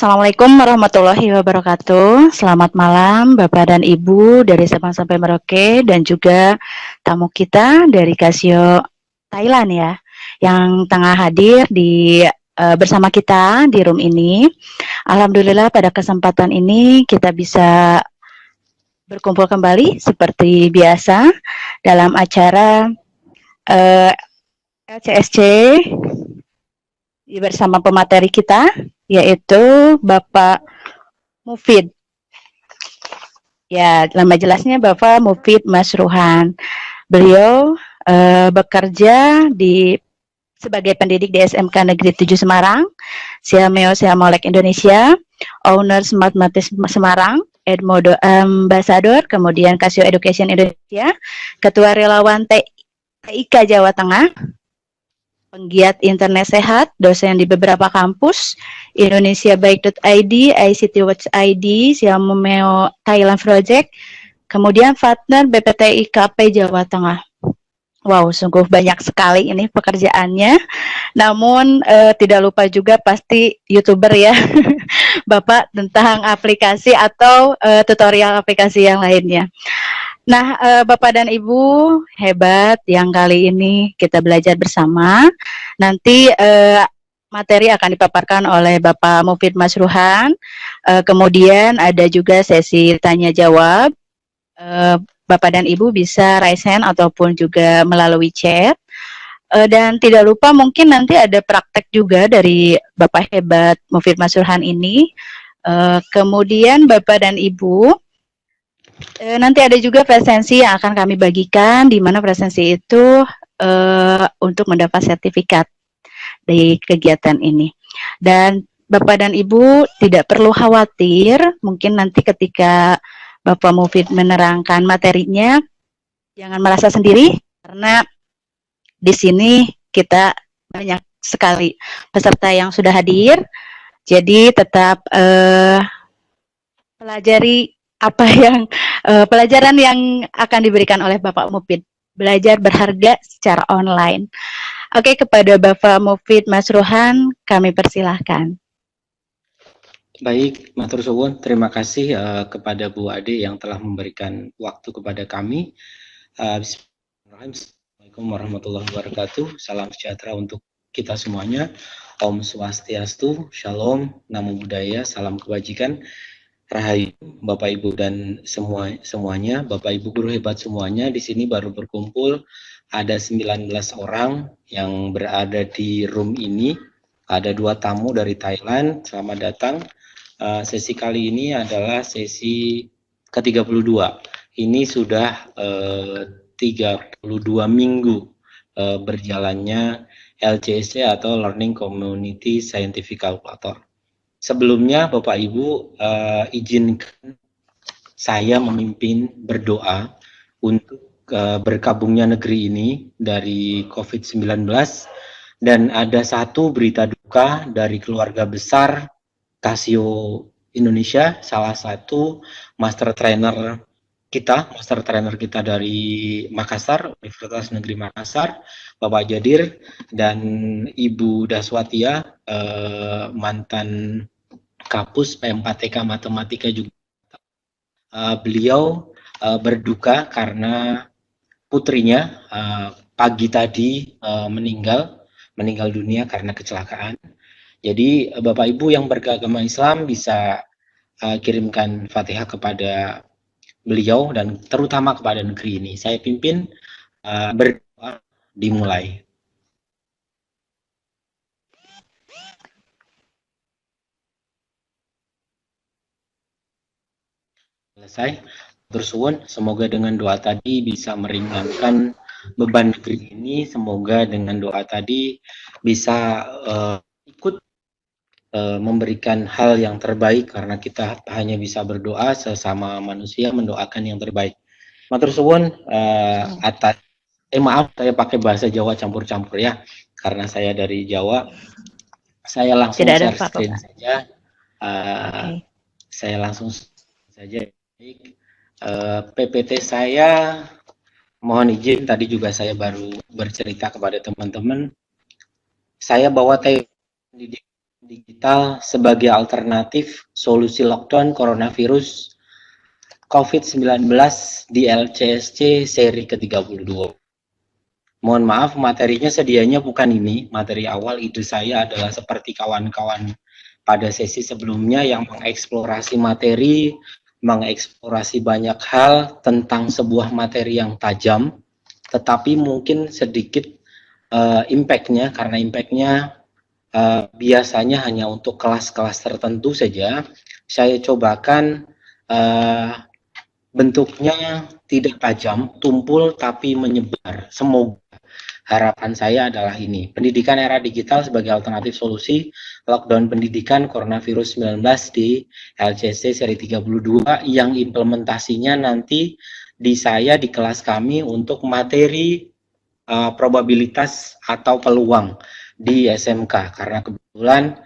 Assalamualaikum warahmatullahi wabarakatuh. Selamat malam Bapak dan Ibu dari Sabang sampai Merauke dan juga tamu kita dari Casio Thailand ya, yang tengah hadir di bersama kita di room ini. Alhamdulillah pada kesempatan ini kita bisa berkumpul kembali seperti biasa dalam acara LCSC bersama pemateri kita yaitu Bapak Mufid. Ya, nama jelasnya Bapak Mufid Masruhan. Beliau bekerja sebagai pendidik di SMK Negeri 7 Semarang, Siameo Siamolek Indonesia, owner Smart Matis Semarang, Edmodo Ambassador, kemudian Casio Education Indonesia, Ketua Relawan TIK Jawa Tengah, penggiat internet sehat, dosen di beberapa kampus, Indonesia Baik.id, ICT Watch ID, Siameo Thailand Project, kemudian partner BPTI KP Jawa Tengah. Wow, sungguh banyak sekali ini pekerjaannya. Namun tidak lupa juga pasti YouTuber ya, Bapak tentang aplikasi atau tutorial aplikasi yang lainnya. Nah, Bapak dan Ibu hebat yang kali ini kita belajar bersama. Nanti materi akan dipaparkan oleh Bapak Mufid Masruhan. Kemudian ada juga sesi tanya jawab. Bapak dan Ibu bisa raise hand ataupun juga melalui chat. Dan tidak lupa mungkin nanti ada praktek juga dari Bapak hebat Mufid Masruhan ini. Kemudian Bapak dan Ibu nanti ada juga presensi yang akan kami bagikan, di mana presensi itu untuk mendapat sertifikat dari kegiatan ini. Dan Bapak dan Ibu tidak perlu khawatir, mungkin nanti ketika Bapak Mufid menerangkan materinya, jangan merasa sendiri, karena di sini kita banyak sekali peserta yang sudah hadir, jadi tetap pelajari apa yang pelajaran yang akan diberikan oleh Bapak Mufid. Belajar berharga secara online. Oke, kepada Bapak Mufid Masruhan, kami persilahkan. Baik, matur suwun. Terima kasih kepada Bu Ade yang telah memberikan waktu kepada kami. Bismillahirrahmanirrahim. Assalamualaikum warahmatullahi wabarakatuh. Salam sejahtera untuk kita semuanya. Om Swastiastu, Shalom, Namo Buddhaya, salam kebajikan. Rahayu Bapak Ibu dan semuanya, Bapak Ibu guru hebat semuanya, di sini baru berkumpul ada 19 orang yang berada di room ini. Ada 2 tamu dari Thailand, selamat datang. Sesi kali ini adalah sesi ke-32. Ini sudah 32 minggu berjalannya LCSC atau Learning Community Scientific Calculator. Sebelumnya Bapak Ibu izinkan saya memimpin berdoa untuk berkabungnya negeri ini dari COVID-19, dan ada satu berita duka dari keluarga besar Casio Indonesia, salah satu master trainer kita dari Makassar, Universitas Negeri Makassar, Bapak Jadir dan Ibu Daswatia, mantan Kapus P4TK Matematika juga. Beliau berduka karena putrinya pagi tadi meninggal dunia karena kecelakaan. Jadi Bapak Ibu yang beragama Islam bisa kirimkan Fatihah kepada beliau dan terutama kepada negeri ini. Saya pimpin berdoa, dimulai. Selesai. Bersuwun, semoga dengan doa tadi bisa meringankan beban negeri ini. Semoga dengan doa tadi bisa ikut memberikan hal yang terbaik, karena kita hanya bisa berdoa sesama manusia, mendoakan yang terbaik. Matur suwun atas maaf saya pakai bahasa Jawa campur-campur ya, karena saya dari Jawa. Saya langsung share screen saja. Saya langsung saja. PPT saya, mohon izin, tadi juga saya baru bercerita kepada teman-teman. Saya bawa digital sebagai alternatif solusi lockdown coronavirus COVID-19 di LCSC seri ke-32. Mohon maaf, materinya sedianya bukan ini. Materi awal ide saya adalah seperti kawan-kawan pada sesi sebelumnya yang mengeksplorasi materi, mengeksplorasi banyak hal tentang sebuah materi yang tajam, tetapi mungkin sedikit impact-nya, karena impact-nya biasanya hanya untuk kelas-kelas tertentu saja. Saya cobakan bentuknya tidak tajam, tumpul tapi menyebar. Semoga harapan saya adalah ini. Pendidikan era digital sebagai alternatif solusi lockdown pendidikan coronavirus 19 di LCC seri 32 yang implementasinya nanti di saya di kelas kami untuk materi probabilitas atau peluang di SMK, karena kebetulan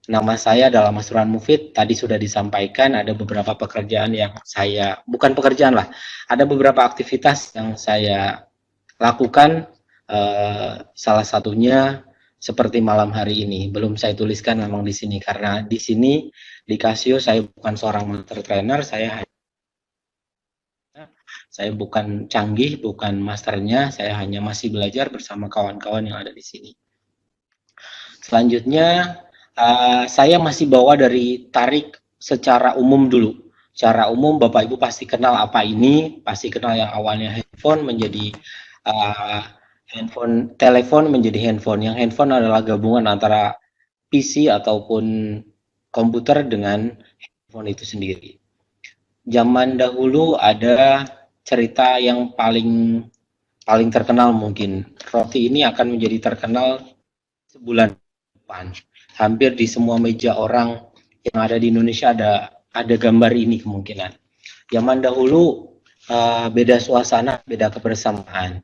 nama saya adalah Mas Ruhan Mufid. Tadi sudah disampaikan ada beberapa pekerjaan yang saya, bukan pekerjaan lah, ada beberapa aktivitas yang saya lakukan, salah satunya seperti malam hari ini. Belum saya tuliskan memang di sini, karena di sini di Casio saya bukan seorang master trainer, saya bukan canggih, bukan masternya, saya hanya masih belajar bersama kawan-kawan yang ada di sini. Selanjutnya, saya masih bawa dari tarik secara umum dulu. Secara umum, Bapak Ibu pasti kenal apa ini, pasti kenal yang awalnya handphone menjadi telepon menjadi handphone. Yang handphone adalah gabungan antara PC ataupun komputer dengan handphone itu sendiri. Zaman dahulu ada cerita yang paling terkenal mungkin. Roti ini akan menjadi terkenal sebulan depan. Hampir di semua meja orang yang ada di Indonesia ada gambar ini kemungkinan. Zaman dahulu beda suasana, beda kebersamaan.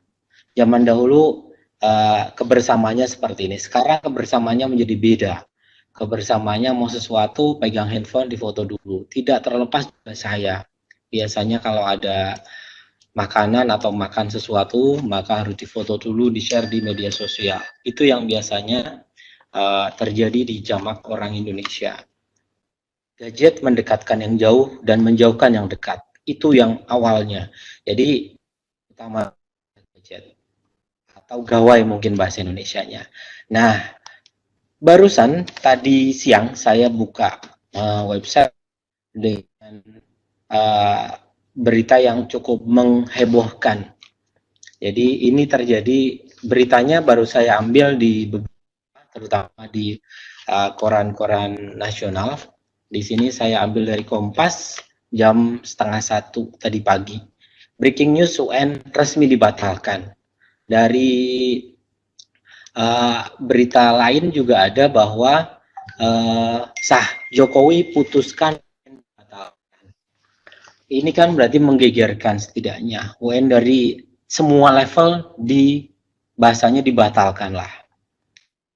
Zaman dahulu kebersamaannya seperti ini. Sekarang kebersamaannya menjadi beda. Kebersamaannya mau sesuatu, pegang handphone, difoto dulu. Tidak terlepas dari saya. Biasanya kalau ada makanan atau makan sesuatu, maka harus difoto dulu, di-share di media sosial. Itu yang biasanya terjadi di jamak orang Indonesia. Gadget mendekatkan yang jauh dan menjauhkan yang dekat. Itu yang awalnya. Jadi, utama gadget. Atau gawai mungkin bahasa Indonesianya. Nah, barusan tadi siang saya buka website dengan berita yang cukup menghebohkan. Jadi ini terjadi, beritanya baru saya ambil di terutama di koran-koran nasional. Di sini saya ambil dari Kompas jam 12:30 tadi pagi. Breaking news UN resmi dibatalkan. Dari berita lain juga ada bahwa Jokowi putuskan. Ini kan berarti menggegerkan setidaknya. UN dari semua level bahasanya dibatalkan lah.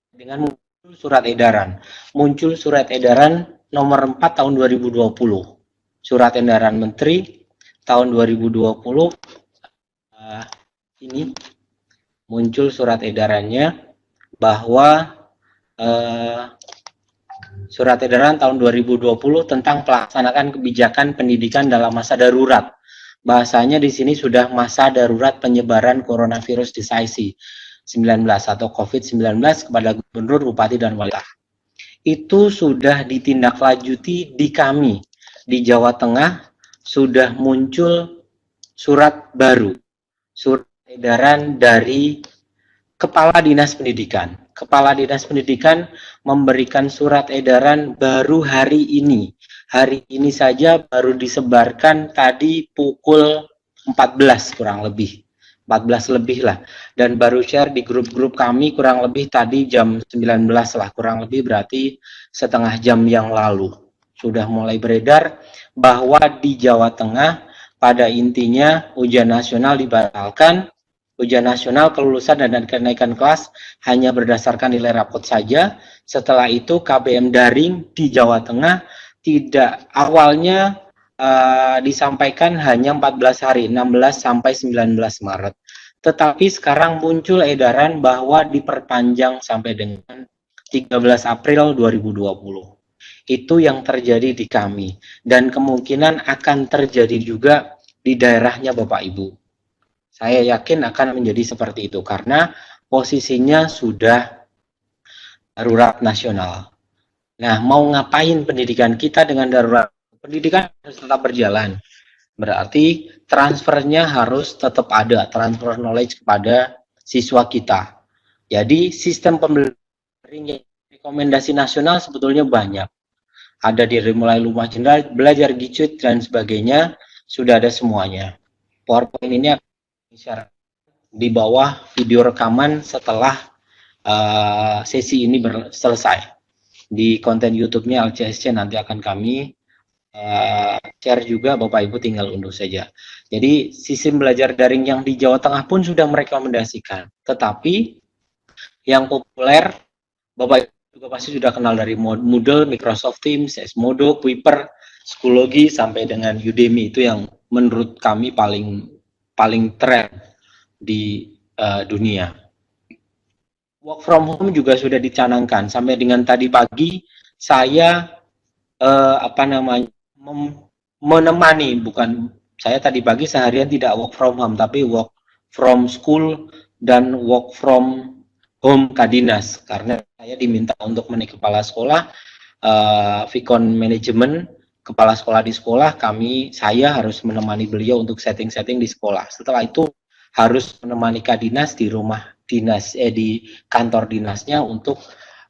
Dengan muncul surat edaran. Muncul surat edaran nomor 4 tahun 2020. Surat edaran Menteri tahun 2020. Ini muncul surat edarannya bahwa Surat edaran tahun 2020 tentang pelaksanaan kebijakan pendidikan dalam masa darurat. Bahasanya di sini sudah masa darurat penyebaran coronavirus disease 19 atau COVID-19 kepada gubernur, bupati, dan wali kota. Itu sudah ditindaklanjuti di kami. Di Jawa Tengah sudah muncul surat baru. Surat edaran dari Kepala Dinas Pendidikan. Kepala Dinas Pendidikan memberikan surat edaran baru hari ini. Hari ini saja baru disebarkan tadi pukul 14 kurang lebih. 14 lebih lah. Dan baru share di grup-grup kami kurang lebih tadi jam 19 lah. Kurang lebih berarti setengah jam yang lalu. Sudah mulai beredar bahwa di Jawa Tengah pada intinya ujian nasional dibatalkan. Ujian nasional kelulusan dan kenaikan kelas hanya berdasarkan nilai rapot saja. Setelah itu KBM daring di Jawa Tengah tidak awalnya disampaikan hanya 14 hari, 16 sampai 19 Maret. Tetapi sekarang muncul edaran bahwa diperpanjang sampai dengan 13 April 2020. Itu yang terjadi di kami, dan kemungkinan akan terjadi juga di daerahnya Bapak Ibu. Saya yakin akan menjadi seperti itu karena posisinya sudah darurat nasional. Nah, mau ngapain pendidikan kita dengan darurat? Pendidikan harus tetap berjalan. Berarti transfernya harus tetap ada, transfer knowledge kepada siswa kita. Jadi sistem pembelajaran yang rekomendasi nasional sebetulnya banyak. Ada dari mulai rumah general, belajar gicut dan sebagainya, sudah ada semuanya. PowerPoint ini akan di bawah video rekaman setelah sesi ini selesai. Di konten YouTube-nya LCSC nanti akan kami share juga, Bapak Ibu tinggal unduh saja. Jadi sistem belajar daring yang di Jawa Tengah pun sudah merekomendasikan. Tetapi yang populer, Bapak Ibu juga pasti sudah kenal dari Moodle, Microsoft Teams, Edmodo, Kuiper, Schoology sampai dengan Udemy, itu yang menurut kami paling tren di dunia. Work from home juga sudah dicanangkan. Sampai dengan tadi pagi saya menemani, bukan saya tadi pagi seharian tidak work from home, tapi work from school dan work from home Kadinas, karena saya diminta untuk menemani kepala sekolah, Vicon Management, kepala sekolah di sekolah, saya harus menemani beliau untuk setting-setting di sekolah. Setelah itu harus menemani Kadinas di rumah dinas, di kantor dinasnya untuk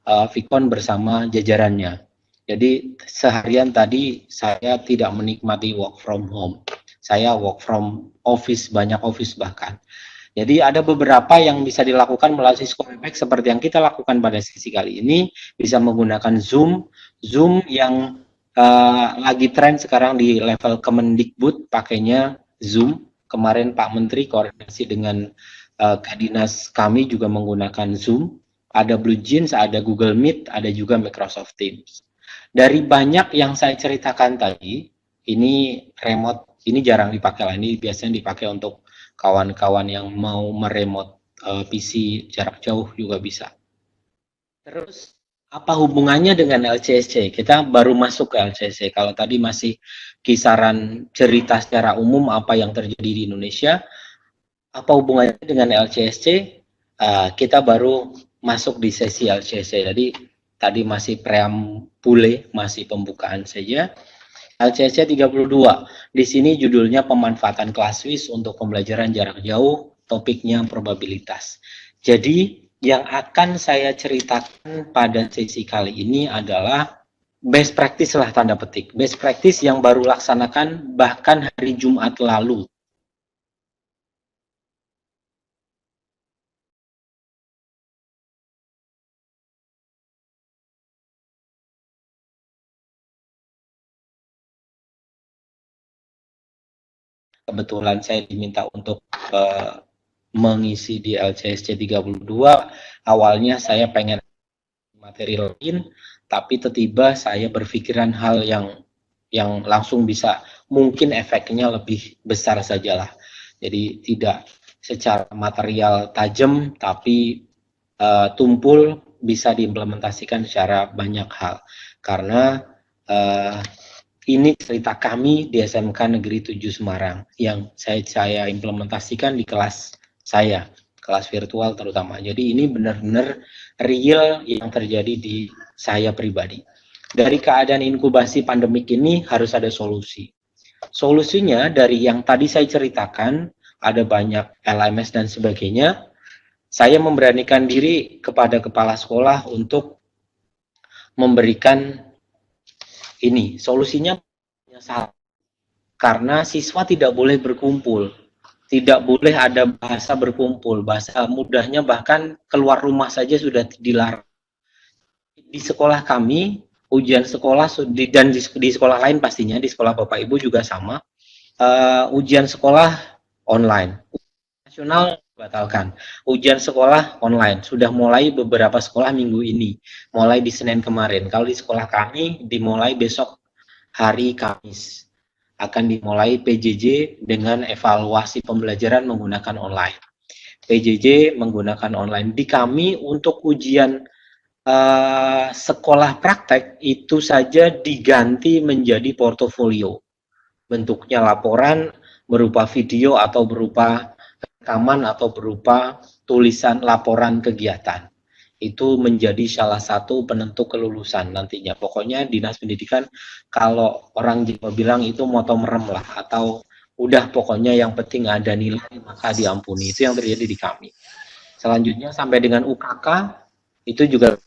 Vicon bersama jajarannya. Jadi seharian tadi saya tidak menikmati work from home. Saya work from office, banyak office bahkan. Jadi ada beberapa yang bisa dilakukan melalui Scholarpack seperti yang kita lakukan pada sesi kali ini, bisa menggunakan Zoom yang lagi tren sekarang di level Kemendikbud, pakainya Zoom. Kemarin Pak Menteri koordinasi dengan Kadinas kami juga menggunakan Zoom. Ada Blue Jeans, ada Google Meet, ada juga Microsoft Teams. Dari banyak yang saya ceritakan tadi, ini remote, ini jarang dipakai lah, ini biasanya dipakai untuk kawan-kawan yang mau meremote PC jarak jauh juga bisa. Terus apa hubungannya dengan LCSC? Kita baru masuk ke LCSC. Kalau tadi masih kisaran cerita secara umum apa yang terjadi di Indonesia, apa hubungannya dengan LCSC? Kita baru masuk di sesi LCSC. Jadi tadi masih preambule, masih pembukaan saja. LCSC 32. Di sini judulnya pemanfaatan ClassWiz untuk pembelajaran jarak jauh, topiknya probabilitas. Jadi yang akan saya ceritakan pada sesi kali ini adalah best practice lah, tanda petik. Best practice yang baru laksanakan bahkan hari Jumat lalu. Kebetulan saya diminta untuk mengisi di LCSC 32. Awalnya saya pengen materi lain, tapi tiba-tiba saya berpikiran hal yang langsung bisa, mungkin efeknya lebih besar sajalah. Jadi tidak secara material tajam, tapi tumpul, bisa diimplementasikan secara banyak hal. Karena ini cerita kami di SMK Negeri 7 Semarang yang saya implementasikan di kelas saya, kelas virtual terutama. Jadi ini benar-benar real yang terjadi di saya pribadi. Dari keadaan inkubasi pandemik ini harus ada solusi. Solusinya dari yang tadi saya ceritakan, ada banyak LMS dan sebagainya. Saya memberanikan diri kepada kepala sekolah untuk memberikan ini. Solusinya karena siswa tidak boleh berkumpul, tidak boleh ada bahasa berkumpul, bahasa mudahnya bahkan keluar rumah saja sudah dilarang. Di sekolah kami, ujian sekolah dan di sekolah lain pastinya, di sekolah Bapak Ibu juga sama, ujian sekolah online. Nasional batalkan. Ujian sekolah online sudah mulai beberapa sekolah minggu ini, mulai di Senin kemarin. Kalau di sekolah kami dimulai besok hari Kamis, akan dimulai PJJ dengan evaluasi pembelajaran menggunakan online. PJJ menggunakan online. Di kami untuk ujian sekolah praktek itu saja diganti menjadi portofolio. Bentuknya laporan berupa video atau berupa rekaman atau berupa tulisan laporan kegiatan. Itu menjadi salah satu penentu kelulusan nantinya. Pokoknya Dinas Pendidikan kalau orang Jawa bilang itu moto merem lah, atau udah pokoknya yang penting ada nilai maka diampuni. Itu yang terjadi di kami. Selanjutnya sampai dengan UKK itu juga.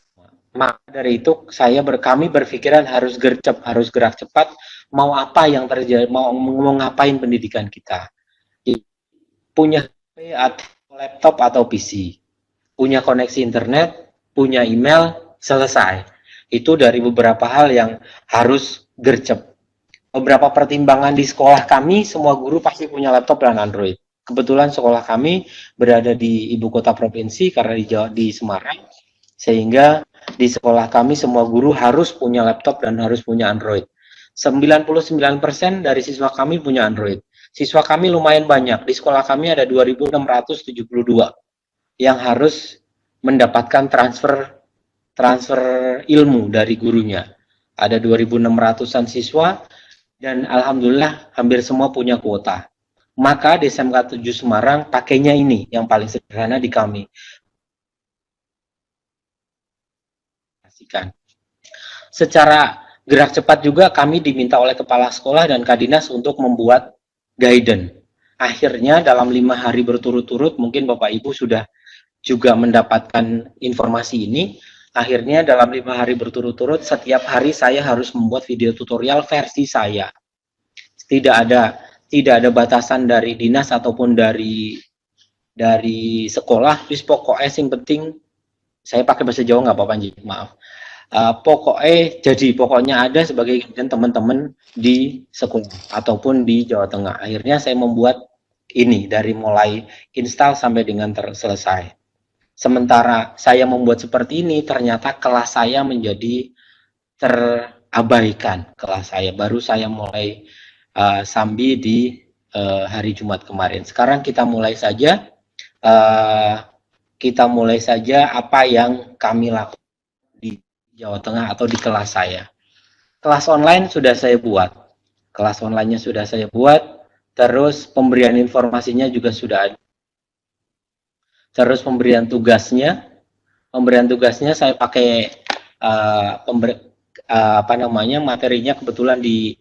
Maka dari itu kami berpikiran harus gercep, harus gerak cepat. Mau apa yang terjadi, mau ngapain pendidikan kita. Punya HP atau laptop atau PC, punya koneksi internet, punya email, selesai. Itu dari beberapa hal yang harus gercep. Beberapa pertimbangan di sekolah kami, semua guru pasti punya laptop dan Android. Kebetulan sekolah kami berada di ibu kota provinsi karena di Semarang, sehingga di sekolah kami semua guru harus punya laptop dan harus punya Android. 99% dari siswa kami punya Android. Siswa kami lumayan banyak. Di sekolah kami ada 2.672 yang harus mendapatkan transfer ilmu dari gurunya. Ada 2.600-an siswa dan alhamdulillah hampir semua punya kuota. Maka di SMK 7 Semarang pakainya ini yang paling sederhana di kami. Secara gerak cepat juga kami diminta oleh kepala sekolah dan Kadinas untuk membuat guidance. Akhirnya dalam 5 hari berturut-turut, mungkin Bapak Ibu sudah juga mendapatkan informasi ini. Akhirnya dalam 5 hari berturut-turut, setiap hari saya harus membuat video tutorial versi saya. Tidak ada batasan dari dinas ataupun dari sekolah. Terus pokoknya yang penting, saya pakai bahasa Jawa nggak apa-apa, maaf. Pokoknya ada sebagai teman-teman di sekolah ataupun di Jawa Tengah. Akhirnya saya membuat ini dari mulai install sampai dengan selesai. Sementara saya membuat seperti ini, ternyata kelas saya menjadi terabaikan. Kelas saya baru saya mulai sambil di hari Jumat kemarin. Sekarang kita mulai saja. Apa yang kami lakukan di Jawa Tengah atau di kelas saya. Kelas online sudah saya buat. Kelas online-nya sudah saya buat. Terus pemberian informasinya juga sudah ada. Terus pemberian tugasnya saya pakai materinya kebetulan di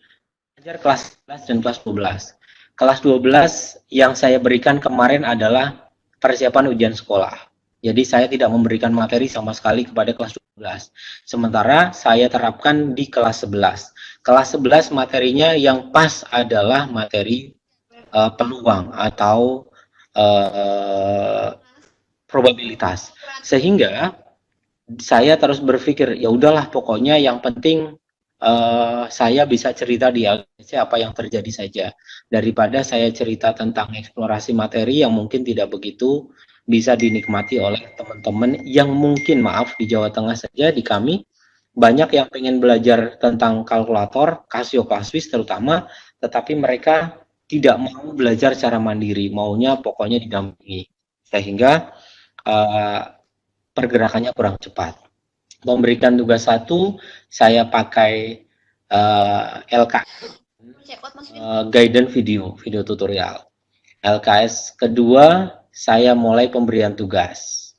kelas 11 dan kelas 12. Kelas 12 yang saya berikan kemarin adalah persiapan ujian sekolah. Jadi saya tidak memberikan materi sama sekali kepada kelas 12. Sementara saya terapkan di kelas 11. Kelas 11 materinya yang pas adalah materi peluang atau probabilitas. Sehingga saya terus berpikir, ya udahlah pokoknya yang penting saya bisa cerita di LGC apa yang terjadi saja. Daripada saya cerita tentang eksplorasi materi yang mungkin tidak begitu bisa dinikmati oleh teman-teman yang mungkin, maaf, di Jawa Tengah saja, di kami, banyak yang pengen belajar tentang kalkulator, Casio Classwiz terutama, tetapi mereka tidak mau belajar secara mandiri, maunya pokoknya didampingi. Sehingga pergerakannya kurang cepat. Memberikan tugas 1, saya pakai guidance video tutorial. LKS kedua, saya mulai pemberian tugas.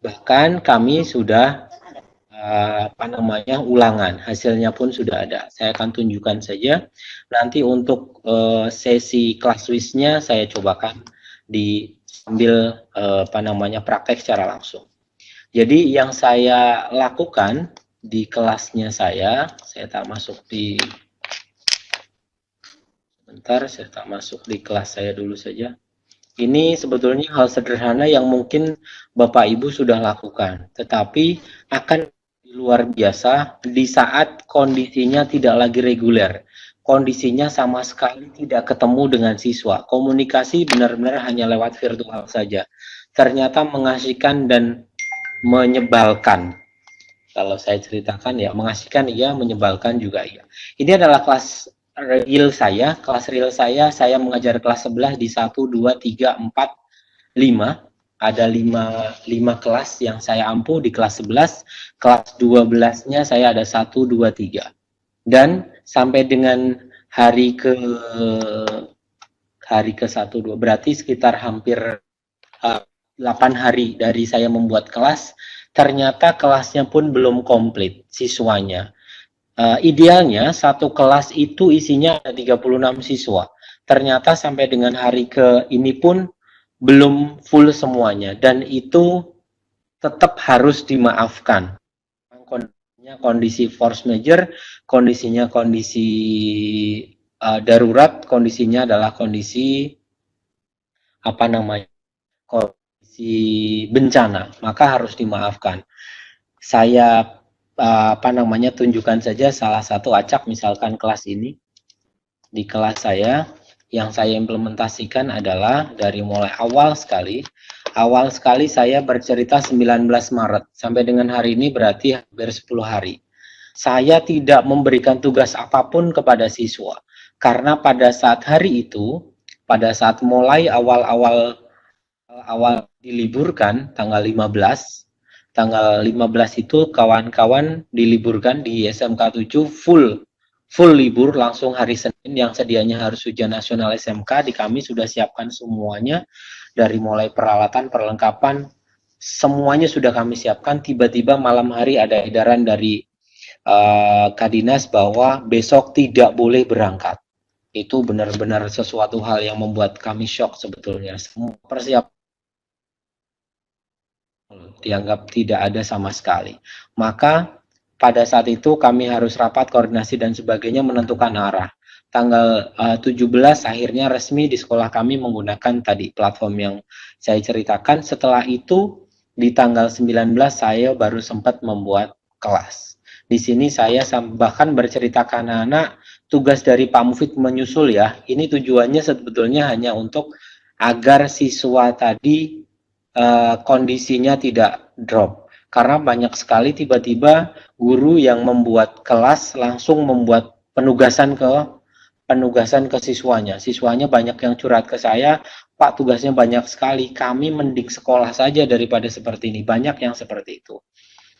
Bahkan kami sudah ulangan, hasilnya pun sudah ada. Saya akan tunjukkan saja. Nanti untuk sesi Classwiz-nya saya cobakan sambil praktek secara langsung. Jadi yang saya lakukan di kelasnya saya tak masuk di kelas saya dulu saja. Ini sebetulnya hal sederhana yang mungkin Bapak Ibu sudah lakukan, tetapi akan luar biasa di saat kondisinya tidak lagi reguler. Kondisinya sama sekali tidak ketemu dengan siswa. Komunikasi benar-benar hanya lewat virtual saja. Ternyata mengasihkan dan menyebalkan. Kalau saya ceritakan ya, mengasihkan iya, menyebalkan juga iya. Ini adalah kelas real saya, saya mengajar kelas 11 di 1, 2, 3, 4, 5. ada 5 kelas yang saya ampu di kelas 11, kelas 12-nya saya ada 1, 2, 3. Dan sampai dengan hari ke 1, 2, berarti sekitar hampir 8 hari dari saya membuat kelas, ternyata kelasnya pun belum komplit siswanya. Idealnya satu kelas itu isinya ada 36 siswa. Ternyata sampai dengan hari ke ini pun belum full semuanya, dan itu tetap harus dimaafkan. Kondisinya kondisi force majeure, kondisinya kondisi darurat, kondisinya adalah kondisi apa namanya, kondisi bencana, maka harus dimaafkan. Saya tunjukkan saja salah satu acak, misalkan kelas ini. Di kelas saya yang saya implementasikan adalah dari mulai awal sekali saya bercerita 19 Maret sampai dengan hari ini, berarti hampir 10 hari. Saya tidak memberikan tugas apapun kepada siswa, karena pada saat hari itu, pada saat mulai awal diliburkan tanggal 15 itu kawan-kawan diliburkan di SMK 7 full libur langsung hari Senin. Yang sedianya harus ujian nasional SMK, di kami sudah siapkan semuanya, dari mulai peralatan, perlengkapan, semuanya sudah kami siapkan. Tiba-tiba malam hari ada edaran dari Kadinas bahwa besok tidak boleh berangkat. Itu benar-benar sesuatu hal yang membuat kami shock sebetulnya. Semua persiapan dianggap tidak ada sama sekali. Maka pada saat itu kami harus rapat koordinasi dan sebagainya, menentukan arah. Tanggal 17 akhirnya resmi di sekolah kami menggunakan tadi platform yang saya ceritakan. Setelah itu di tanggal 19 saya baru sempat membuat kelas. Di sini saya bahkan bercerita ke anak-anak, tugas dari Pak Mufid menyusul ya. Ini tujuannya sebetulnya hanya untuk agar siswa tadi kondisinya tidak drop. Karena banyak sekali tiba-tiba guru yang membuat kelas langsung membuat penugasan ke siswanya. Siswanya banyak yang curhat ke saya, Pak, tugasnya banyak sekali, kami mending sekolah saja daripada seperti ini. Banyak yang seperti itu.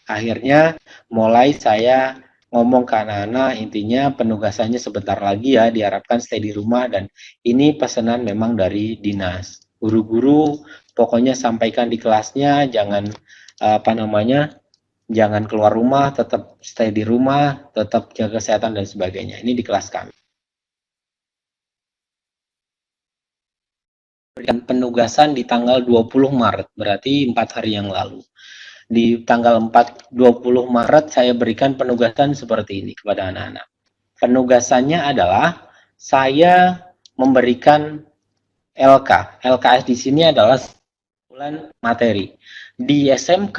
Akhirnya mulai saya ngomong ke anak-anak, intinya penugasannya sebentar lagi ya, diharapkan stay di rumah, dan ini pesanan memang dari dinas. Guru-guru pokoknya sampaikan di kelasnya, jangan jangan keluar rumah, tetap stay di rumah, tetap jaga kesehatan dan sebagainya. Ini di kelas kami. Berikan penugasan di tanggal 20 Maret, berarti 4 hari yang lalu. Di tanggal 20 Maret saya berikan penugasan seperti ini kepada anak-anak. Penugasannya adalah saya memberikan LK. LKS di sini adalah materi. Di SMK,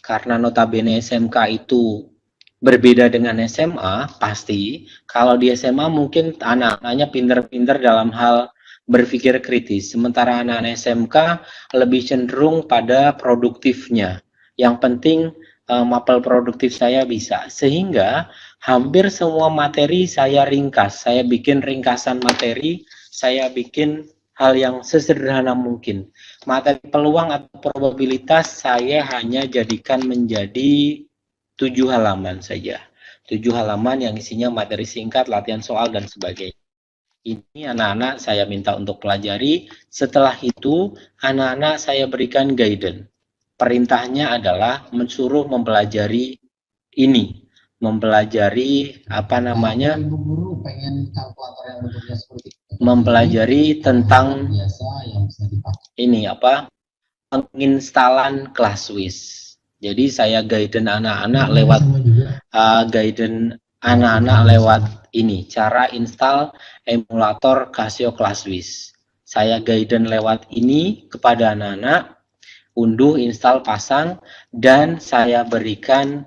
karena notabene SMK itu berbeda dengan SMA, pasti kalau di SMA mungkin anak-anaknya pinter-pinter dalam hal berpikir kritis, sementara anak-anak SMK lebih cenderung pada produktifnya. Yang penting mapel produktif saya bisa, sehingga hampir semua materi saya ringkas. Saya bikin ringkasan materi, saya bikin hal yang sesederhana mungkin. Materi peluang atau probabilitas saya hanya jadikan menjadi 7 halaman saja. 7 halaman yang isinya materi singkat, latihan soal, dan sebagainya. Ini anak-anak saya minta untuk pelajari. Setelah itu, anak-anak saya berikan guidance. Perintahnya adalah mensuruh mempelajari ini, mempelajari mempelajari tentang ini penginstalan ClassWiz. Jadi saya guidance anak-anak lewat ini, cara install emulator Casio ClassWiz. Saya guidance lewat ini kepada anak-anak, unduh, install, pasang, dan saya berikan,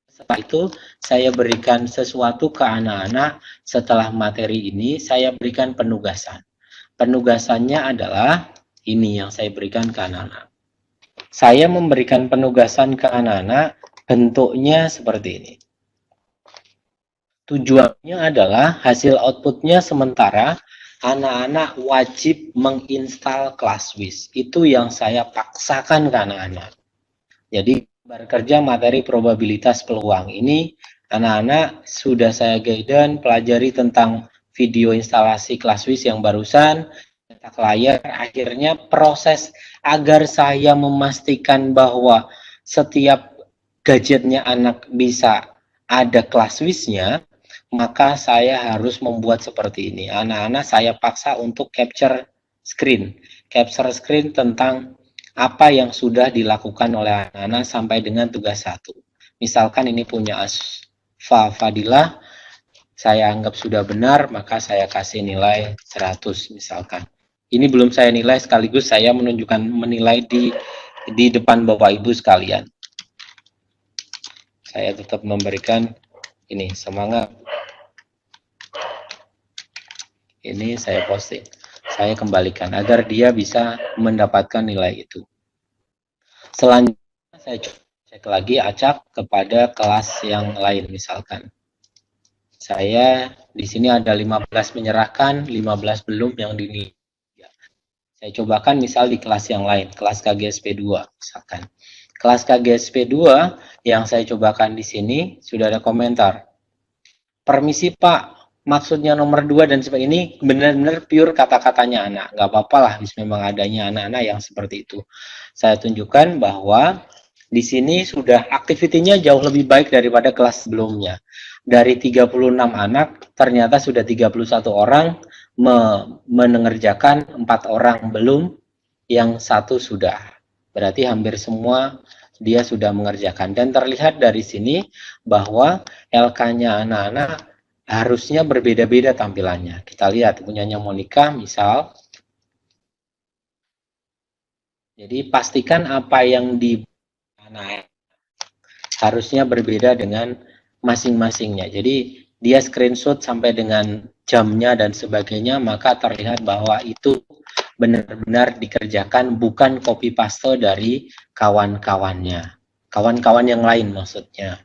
setelah itu saya berikan sesuatu ke anak-anak. Setelah materi ini saya berikan penugasan. Penugasannya adalah ini yang saya berikan ke anak-anak. Saya memberikan penugasan ke anak-anak bentuknya seperti ini. Tujuannya adalah hasil outputnya sementara anak-anak wajib menginstal ClassWiz. Itu yang saya paksakan ke anak-anak. Jadi bekerja materi probabilitas peluang ini anak-anak sudah saya guidance pelajari tentang video instalasi ClassWiz yang barusan cetak layar. Akhirnya proses agar saya memastikan bahwa setiap gadgetnya anak bisa ada ClassWiz-nya, maka saya harus membuat seperti ini. Anak-anak saya paksa untuk capture screen tentang apa yang sudah dilakukan oleh anak-anak sampai dengan tugas 1. Misalkan ini punya Asfa Fadilah, saya anggap sudah benar, maka saya kasih nilai 100 misalkan. Ini belum saya nilai, sekaligus saya menilai di depan Bapak Ibu sekalian. Saya tetap memberikan ini semangat. Ini saya posting, saya kembalikan agar dia bisa mendapatkan nilai itu. Selanjutnya saya cek lagi acak kepada kelas yang lain, misalkan saya di sini ada 15 menyerahkan, 15 belum yang dinilai. Saya cobakan misal di kelas yang lain, kelas KGSP 2 misalkan. Kelas KGSP 2 yang saya cobakan di sini sudah ada komentar. Permisi Pak, maksudnya nomor 2 dan sebagainya, ini benar-benar pure kata-katanya anak. Nggak apa-apa lah, memang adanya anak-anak yang seperti itu. Saya tunjukkan bahwa di sini sudah aktivitinya jauh lebih baik daripada kelas sebelumnya. Dari 36 anak, ternyata sudah 31 orang mengerjakan, 4 orang belum, yang 1 sudah. Berarti hampir semua dia sudah mengerjakan. Dan terlihat dari sini bahwa LK-nya anak-anak harusnya berbeda-beda tampilannya. Kita lihat punyanya Monica misal. Jadi pastikan apa yang di anak harusnya berbeda dengan masing-masingnya. Jadi dia screenshot sampai dengan jamnya dan sebagainya, maka terlihat bahwa itu benar-benar dikerjakan, bukan copy paste dari kawan-kawannya. Kawan-kawan yang lain maksudnya.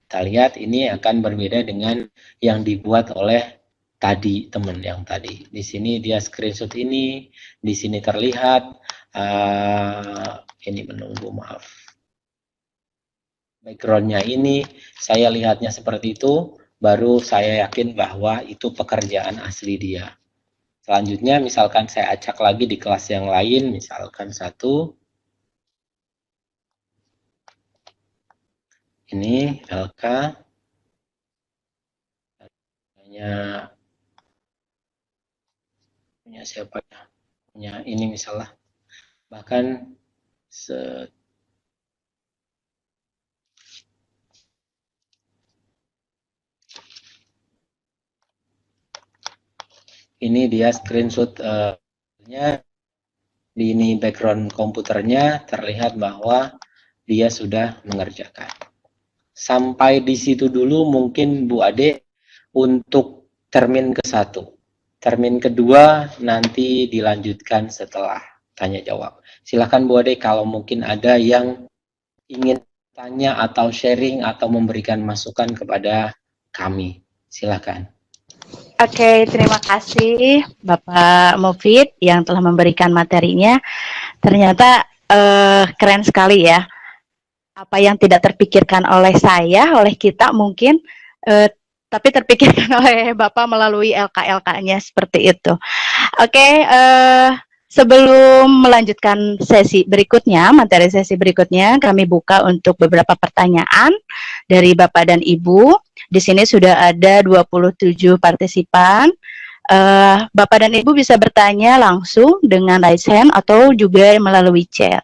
Kita lihat ini akan berbeda dengan yang dibuat oleh tadi teman yang tadi. Di sini dia screenshot ini, di sini terlihat ini menunggu, maaf. Backgroundnya ini, saya lihatnya seperti itu, baru saya yakin bahwa itu pekerjaan asli dia. Selanjutnya, misalkan saya acak lagi di kelas yang lain, misalkan 1. Ini LK. Punya siapa ya? Punya ini misalnya. Bahkan ini dia screenshot di ini background komputernya, terlihat bahwa dia sudah mengerjakan. Sampai di situ dulu mungkin Bu Ade untuk termin ke-1. Termin kedua nanti dilanjutkan setelah tanya jawab. Silakan Bu Ade kalau mungkin ada yang ingin tanya atau sharing atau memberikan masukan kepada kami. Silakan. Oke, terima kasih Bapak Mufid yang telah memberikan materinya. Ternyata keren sekali ya. Apa yang tidak terpikirkan oleh saya, oleh kita mungkin, tapi terpikirkan oleh Bapak melalui LK-LK-nya seperti itu. Oke, sebelum melanjutkan sesi berikutnya, materi sesi berikutnya, kami buka untuk beberapa pertanyaan dari Bapak dan Ibu. Di sini sudah ada 27 partisipan. Bapak dan Ibu bisa bertanya langsung dengan raise hand atau juga melalui chat.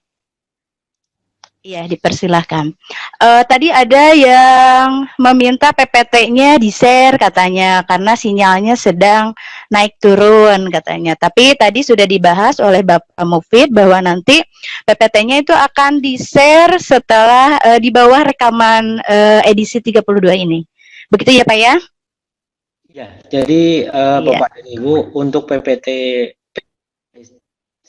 Iya, dipersilahkan. Tadi ada yang meminta PPT-nya di-share katanya, karena sinyalnya sedang naik turun katanya. Tapi tadi sudah dibahas oleh Bapak Mufid bahwa nanti PPT-nya itu akan di-share setelah di bawah rekaman edisi 32 ini. Begitu ya Pak ya? Ya, jadi Bapak dan Ibu untuk PPT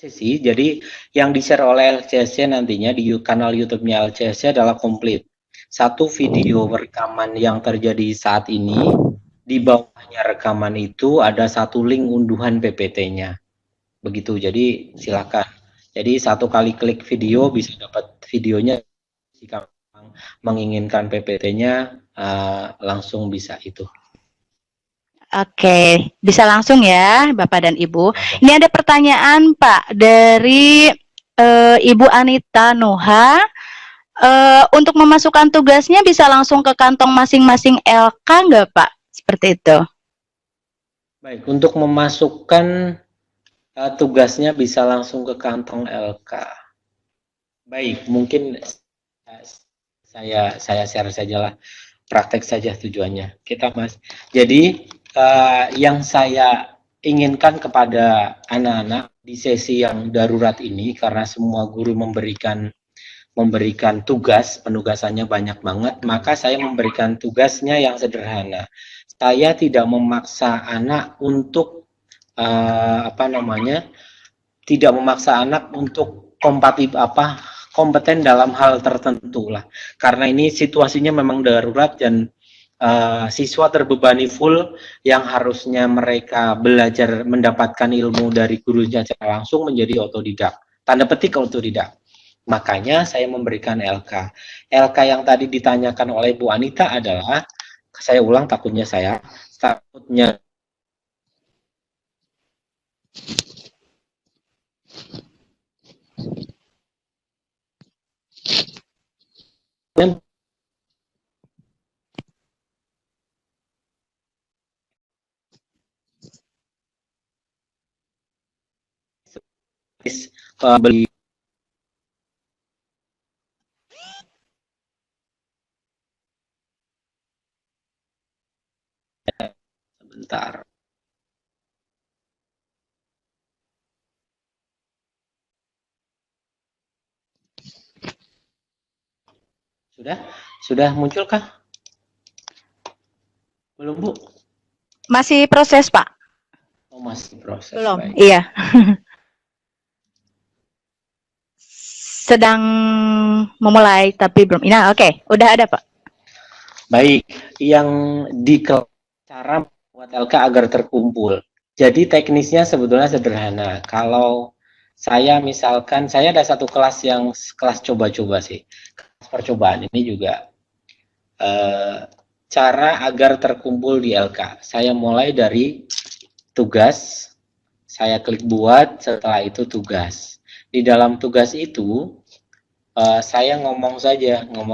sesi, jadi yang di-share oleh LCSC nantinya di kanal YouTube-nya LCSC adalah komplit. Satu video rekaman yang terjadi saat ini, di bawahnya rekaman itu ada satu link unduhan PPT-nya. Begitu, jadi silakan. Jadi satu kali klik video bisa dapat videonya. Jika menginginkan PPT-nya langsung bisa itu. Oke, bisa langsung ya Bapak dan Ibu. Ini ada pertanyaan Pak dari Ibu Anita Nuha. Untuk memasukkan tugasnya bisa langsung ke kantong masing-masing LK nggak Pak? Seperti itu. Baik, untuk memasukkan tugasnya bisa langsung ke kantong LK. Baik, mungkin saya share sajalah, praktek saja tujuannya. Jadi yang saya inginkan kepada anak-anak di sesi yang darurat ini, karena semua guru memberikan tugas, penugasannya banyak banget, maka saya memberikan tugasnya yang sederhana. Saya tidak memaksa anak untuk tidak memaksa anak untuk kompeten dalam hal tertentu lah. Karena ini situasinya memang darurat dan siswa terbebani full yang harusnya mereka belajar mendapatkan ilmu dari gurunya secara langsung menjadi otodidak. Tanda petik otodidak. Makanya saya memberikan LK. LK yang tadi ditanyakan oleh Bu Anita adalah, saya ulang takutnya beli sebentar. Sudah munculkah? Belum, Bu? Masih proses, Pak. Oh, masih proses. Belum, baik. iya. Sedang memulai tapi belum. Nah, oke, udah ada, Pak. Baik, yang cara membuat LK agar terkumpul. Jadi teknisnya sebetulnya sederhana. Kalau saya misalkan, saya ada satu kelas yang kelas coba-coba sih. Kelas percobaan ini juga cara agar terkumpul di LK. Saya mulai dari tugas, saya klik buat, setelah itu tugas. Di dalam tugas itu, saya ngomong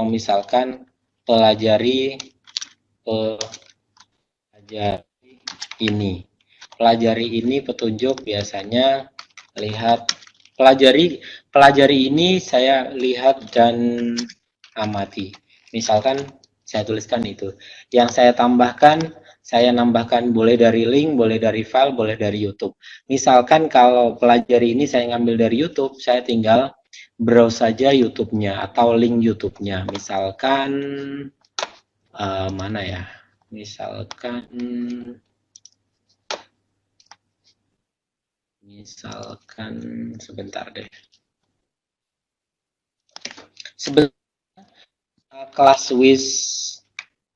misalkan pelajari ini. Pelajari ini petunjuk biasanya lihat, pelajari ini saya lihat dan amati. Misalkan saya tuliskan itu. Yang saya tambahkan, saya nambahkan boleh dari link, boleh dari file, boleh dari YouTube. Misalkan kalau pelajari ini saya ngambil dari YouTube, saya tinggal browse saja YouTube-nya atau link YouTube-nya. Misalkan mana ya? Misalkan sebentar deh.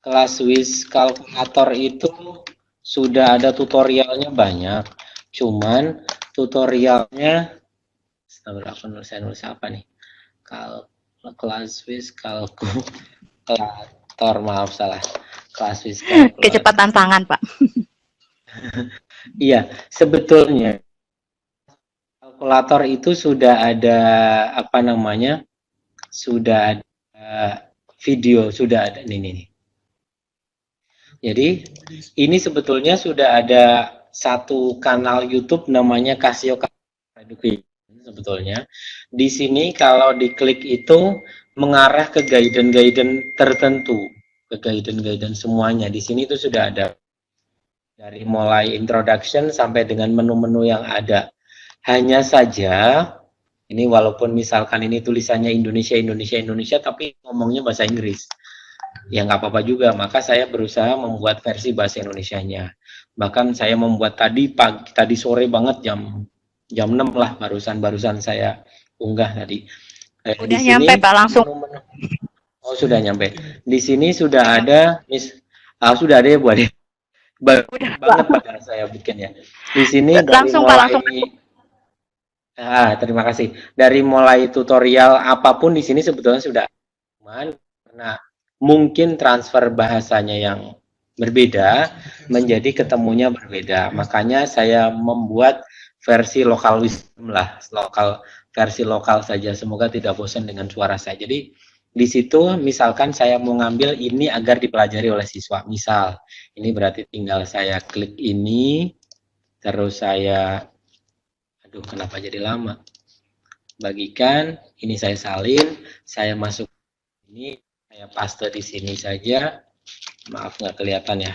Kelas WIS kalkulator itu sudah ada tutorialnya banyak. Cuman tutorialnya, saya nulis apa nih? Kelas WIS kalkulator, maaf salah. Kelas WIS kalkulator. Kecepatan tangan, Pak. Iya, sebetulnya kalkulator itu sudah ada sudah ada video, sudah ada nih. Jadi ini sebetulnya sudah ada satu kanal YouTube namanya Casio Education sebetulnya. Di sini kalau diklik itu mengarah ke guidance tertentu, ke guidance semuanya. Di sini itu sudah ada dari mulai introduction sampai dengan menu-menu yang ada. Hanya saja ini walaupun misalkan ini tulisannya Indonesia, tapi ngomongnya bahasa Inggris. Ya nggak apa-apa juga, maka saya berusaha membuat versi bahasa Indonesianya. Bahkan saya membuat tadi sore banget jam 6 lah barusan saya unggah tadi. Udah nyampe Pak langsung. Oh sudah nyampe. Di sini sudah ada sudah ada ya Bu Ade. Baru Udah, banget padahal saya bikin ya. Di sini dari langsung Pak, mulai langsung. terima kasih. Dari mulai tutorial apapun di sini sebetulnya sudah aman karena mungkin transfer bahasanya yang berbeda menjadi ketemunya berbeda. Makanya saya membuat versi lokal wisdom lah, versi lokal saja. Semoga tidak bosan dengan suara saya. Jadi di situ misalkan saya mau ngambil ini agar dipelajari oleh siswa. Misal, ini berarti tinggal saya klik ini, terus saya, aduh kenapa jadi lama? Bagikan, ini saya salin, saya masuk ini, saya paste di sini saja. Maaf nggak kelihatan ya.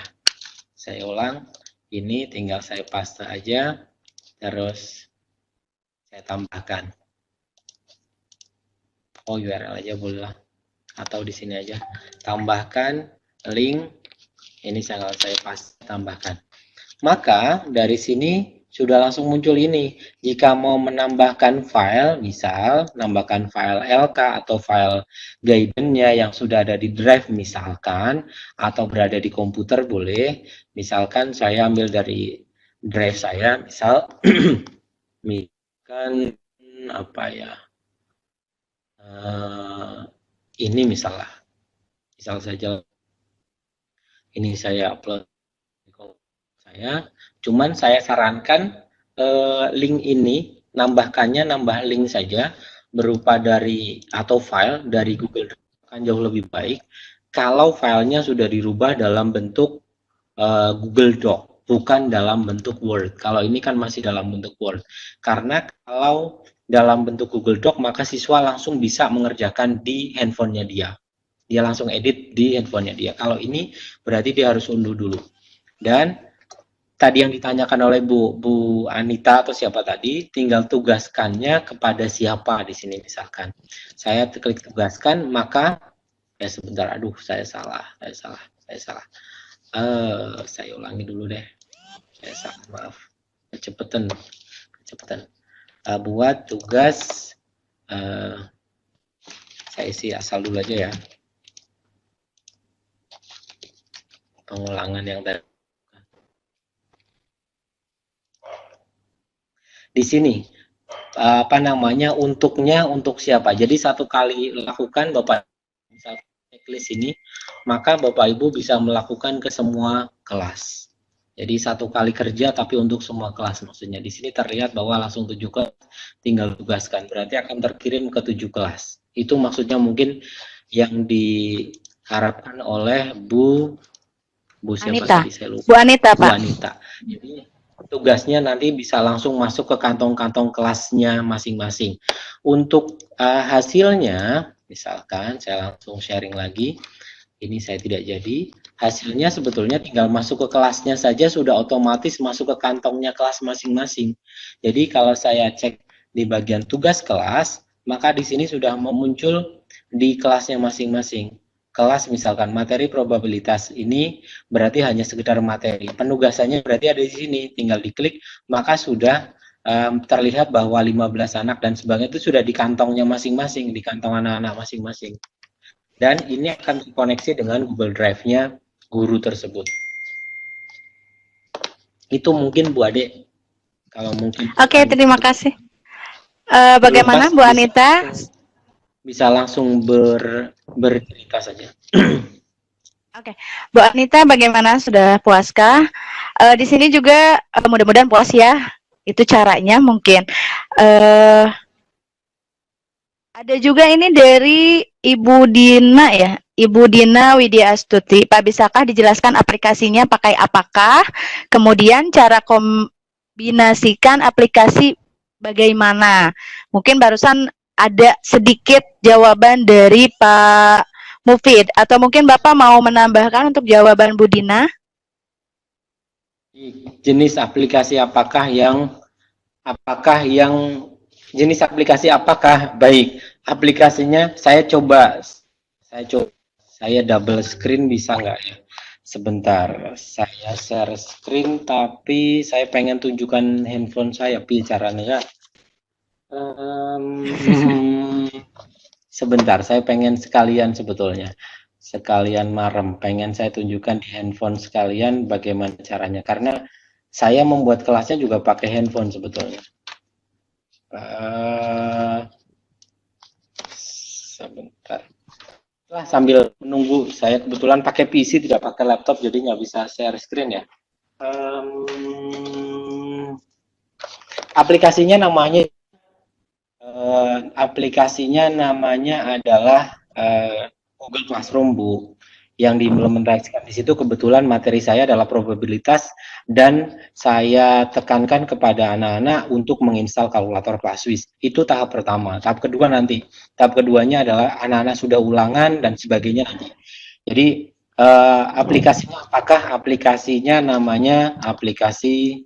Saya ulang, ini tinggal saya paste aja, terus saya tambahkan. Oh, URL aja boleh lah, atau di sini aja. Tambahkan link, ini saya paste, tambahkan. Maka dari sini sudah langsung muncul ini. Jika mau menambahkan file, misal menambahkan file LK atau file guidance-nya yang sudah ada di drive misalkan, atau berada di komputer boleh. Misalkan saya ambil dari drive saya, misal misalkan apa ya, ini misal saja ini saya upload saya, cuman saya sarankan link ini nambah link saja berupa dari atau file dari Google Drive akan jauh lebih baik kalau filenya sudah dirubah dalam bentuk Google Doc, bukan dalam bentuk Word. Kalau ini kan masih dalam bentuk Word. Karena kalau dalam bentuk Google Doc maka siswa langsung bisa mengerjakan di handphonenya dia. Dia langsung edit di handphonenya dia. Kalau ini berarti dia harus unduh dulu. Dan tadi yang ditanyakan oleh Bu Anita atau siapa tadi, tinggal tugaskannya kepada siapa di sini misalkan. Saya klik tugaskan, maka ya sebentar, aduh saya salah. Saya ulangi dulu deh. Saya salah, maaf. Kecepatan. Buat tugas, saya isi asal dulu aja ya. Pengulangan yang tadi. Di sini apa namanya untuknya untuk siapa. Jadi satu kali lakukan Bapak misalkan checklist ini, maka Bapak Ibu bisa melakukan ke semua kelas. Jadi satu kali kerja tapi untuk semua kelas maksudnya. Di sini terlihat bahwa langsung 7 kelas tinggal tugaskan. Berarti akan terkirim ke 7 kelas. Itu maksudnya mungkin yang diharapkan oleh Bu siapa Anita. tadi saya lupa. Bu Anita, Bu Pak. Anita. Jadi tugasnya nanti bisa langsung masuk ke kantong-kantong kelasnya masing-masing. Untuk hasilnya, misalkan saya langsung sharing lagi, ini saya tidak jadi, hasilnya sebetulnya tinggal masuk ke kelasnya saja sudah otomatis masuk ke kantongnya kelas masing-masing. Jadi kalau saya cek di bagian tugas kelas, maka di sini sudah muncul di kelasnya masing-masing. Kelas misalkan materi probabilitas ini berarti hanya sekedar materi. Penugasannya berarti ada di sini, tinggal diklik maka sudah terlihat bahwa 15 anak dan sebagainya itu sudah di kantongnya masing-masing, di kantong anak-anak masing-masing. Dan ini akan terkoneksi dengan Google Drive-nya guru tersebut. Itu mungkin Bu Ade, kalau mungkin. Oke, terima kasih. Bagaimana Bu Anita? Bisa langsung bercerita saja. Oke, Bu Anita, bagaimana, sudah puaskah? Di sini juga mudah-mudahan puas ya. Itu caranya mungkin. Ada juga ini dari Ibu Dina ya, Ibu Dina Widya Astuti. Pak, bisakah dijelaskan aplikasinya pakai apakah? Kemudian cara kombinasikan aplikasi bagaimana? Mungkin barusan ada sedikit jawaban dari Pak Mufid, atau mungkin Bapak mau menambahkan untuk jawaban Bu Dina? Jenis aplikasi apakah yang jenis aplikasi apakah baik? Aplikasinya saya double screen bisa nggak ya? Sebentar, saya share screen tapi saya pengen tunjukkan handphone saya, caranya ya. Sebentar, saya pengen sekalian sebetulnya. sekalian marem. Pengen saya tunjukkan di handphone sekalian bagaimana caranya. Karena saya membuat kelasnya juga pakai handphone sebetulnya. Sebentar. Lah, sambil menunggu, saya kebetulan pakai PC tidak pakai laptop, jadi nggak bisa share screen ya. Aplikasinya namanya adalah Google Classroom, Bu. Yang diimplementasikan di situ kebetulan materi saya adalah probabilitas dan saya tekankan kepada anak-anak untuk menginstal kalkulator Classwiz. Itu tahap pertama. Tahap kedua nanti. Tahap keduanya adalah anak-anak sudah ulangan dan sebagainya nanti. Jadi aplikasinya apakah aplikasinya namanya aplikasi